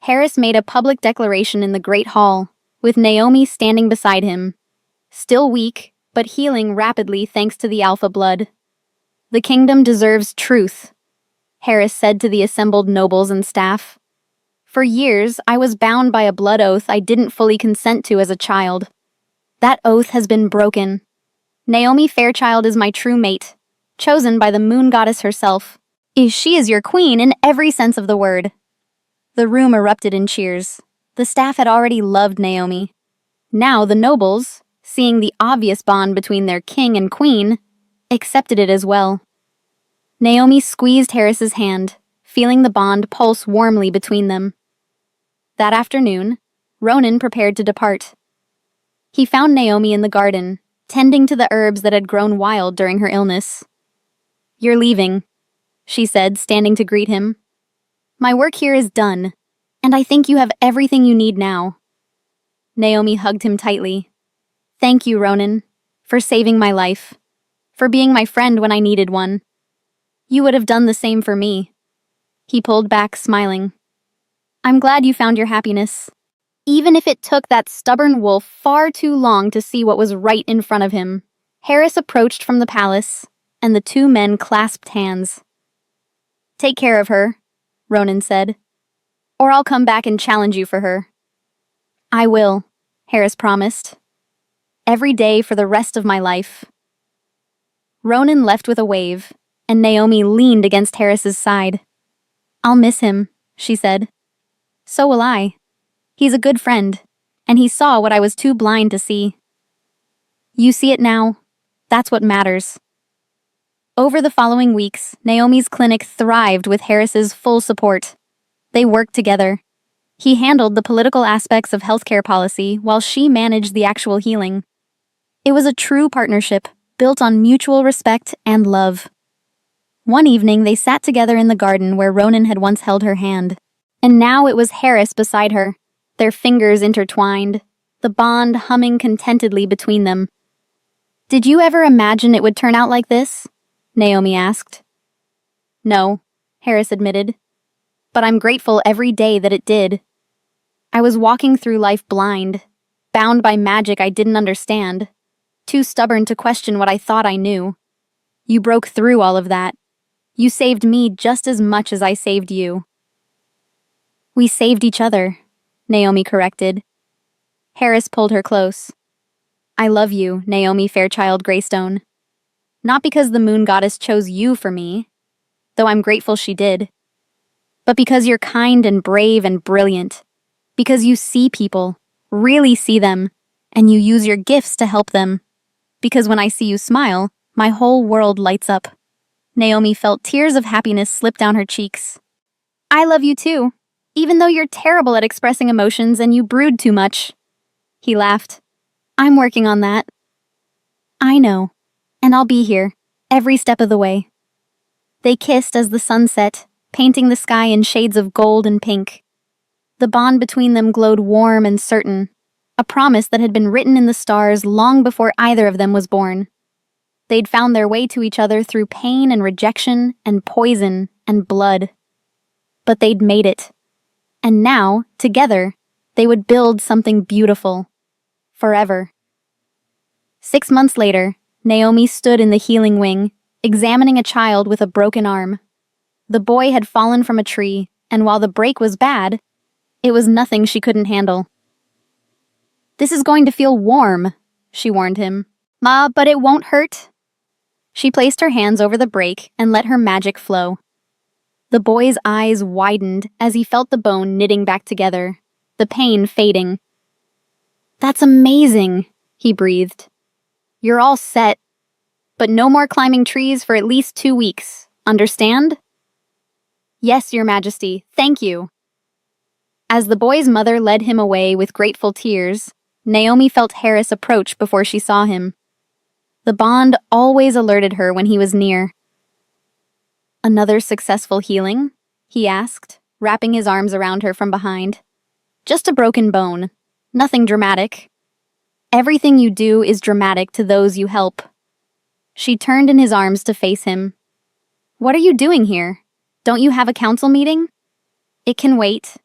Harris made a public declaration in the Great Hall, with Naomi standing beside him, still weak, but healing rapidly thanks to the alpha blood. "The kingdom deserves truth," Harris said to the assembled nobles and staff. "For years, I was bound by a blood oath I didn't fully consent to as a child. That oath has been broken. Naomi Fairchild is my true mate, chosen by the moon goddess herself. She is your queen in every sense of the word." The room erupted in cheers. The staff had already loved Naomi. Now the nobles, seeing the obvious bond between their king and queen, accepted it as well. Naomi squeezed Harris's hand, feeling the bond pulse warmly between them. That afternoon, Ronan prepared to depart. He found Naomi in the garden, tending to the herbs that had grown wild during her illness. "You're leaving," she said, standing to greet him. "My work here is done, and I think you have everything you need now." Naomi hugged him tightly. "Thank you, Ronan, for saving my life, for being my friend when I needed one. You would have done the same for me." He pulled back, smiling. "I'm glad you found your happiness, even if it took that stubborn wolf far too long to see what was right in front of him." Harris approached from the palace, and the two men clasped hands. "Take care of her," Ronan said, "or I'll come back and challenge you for her." "I will," Harris promised. "Every day for the rest of my life." Ronan left with a wave, and Naomi leaned against Harris's side. "I'll miss him," she said. "So will I. He's a good friend, and he saw what I was too blind to see." "You see it now. That's what matters." Over the following weeks, Naomi's clinic thrived with Harris's full support. They worked together. He handled the political aspects of healthcare policy while she managed the actual healing. It was a true partnership, built on mutual respect and love. One evening, they sat together in the garden where Ronan had once held her hand. And now it was Harris beside her, their fingers intertwined, the bond humming contentedly between them. "Did you ever imagine it would turn out like this?" Naomi asked. "No," Harris admitted. "But I'm grateful every day that it did. I was walking through life blind, bound by magic I didn't understand, too stubborn to question what I thought I knew. You broke through all of that. You saved me just as much as I saved you. We saved each other, Naomi corrected. Harris pulled her close. I love you, Naomi Fairchild Greystone. Not because the moon goddess chose you for me, though I'm grateful she did, but because you're kind and brave and brilliant. Because you see people, really see them, and you use your gifts to help them. Because when I see you smile, my whole world lights up. Naomi felt tears of happiness slip down her cheeks. I love you too, even though you're terrible at expressing emotions and you brood too much. He laughed. I'm working on that. I know, and I'll be here, every step of the way. They kissed as the sun set, painting the sky in shades of gold and pink. The bond between them glowed warm and certain, a promise that had been written in the stars long before either of them was born. They'd found their way to each other through pain and rejection and poison and blood. But they'd made it. And now, together, they would build something beautiful. Forever. 6 months later, Naomi stood in the healing wing, examining a child with a broken arm. The boy had fallen from a tree, and while the break was bad, it was nothing she couldn't handle. This is going to feel warm, she warned him. Ma, but it won't hurt. She placed her hands over the break and let her magic flow. The boy's eyes widened as he felt the bone knitting back together, the pain fading. That's amazing, he breathed. You're all set, but no more climbing trees for at least 2 weeks, understand? Yes, Your Majesty, thank you. As the boy's mother led him away with grateful tears, Naomi felt Harris approach before she saw him. The bond always alerted her when he was near. Another successful healing? He asked, wrapping his arms around her from behind. Just a broken bone. Nothing dramatic. Everything you do is dramatic to those you help. She turned in his arms to face him. What are you doing here? Don't you have a council meeting? It can wait.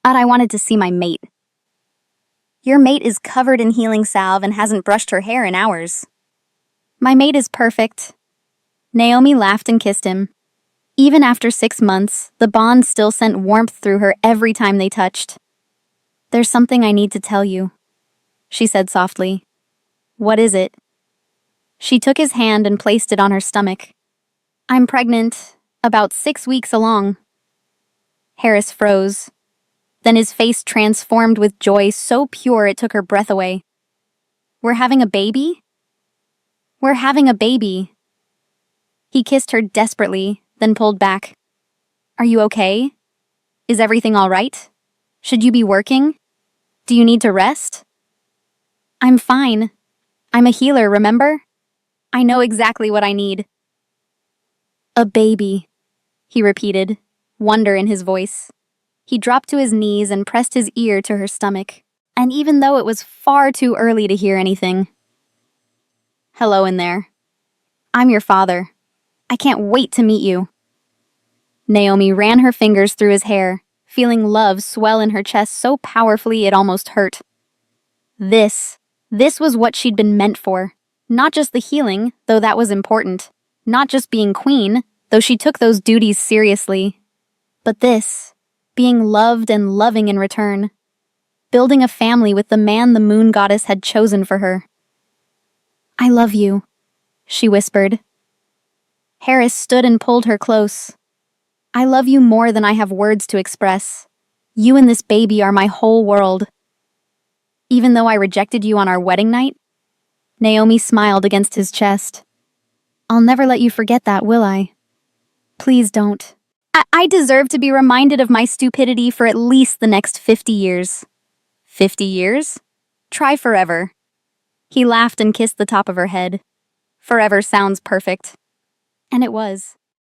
But I wanted to see my mate. Your mate is covered in healing salve and hasn't brushed her hair in hours. My mate is perfect. Naomi laughed and kissed him. Even after 6 months, the bond still sent warmth through her every time they touched. There's something I need to tell you, she said softly. What is it? She took his hand and placed it on her stomach. I'm pregnant, about 6 weeks along. Harris froze. Then his face transformed with joy so pure it took her breath away. We're having a baby? We're having a baby. He kissed her desperately, then pulled back. Are you okay? Is everything all right? Should you be working? Do you need to rest? I'm fine. I'm a healer, remember? I know exactly what I need. A baby, he repeated, wonder in his voice. He dropped to his knees and pressed his ear to her stomach, and even though it was far too early to hear anything. Hello in there. I'm your father. I can't wait to meet you. Naomi ran her fingers through his hair, feeling love swell in her chest so powerfully it almost hurt. This was what she'd been meant for. Not just the healing, though that was important. Not just being queen, though she took those duties seriously. But this. Being loved and loving in return. Building a family with the man the moon goddess had chosen for her. I love you, she whispered. Harris stood and pulled her close. I love you more than I have words to express. You and this baby are my whole world. Even though I rejected you on our wedding night? Naomi smiled against his chest. I'll never let you forget that, will I? Please don't. I deserve to be reminded of my stupidity for at least the next 50 years. 50 years? Try forever. He laughed and kissed the top of her head. Forever sounds perfect. And it was.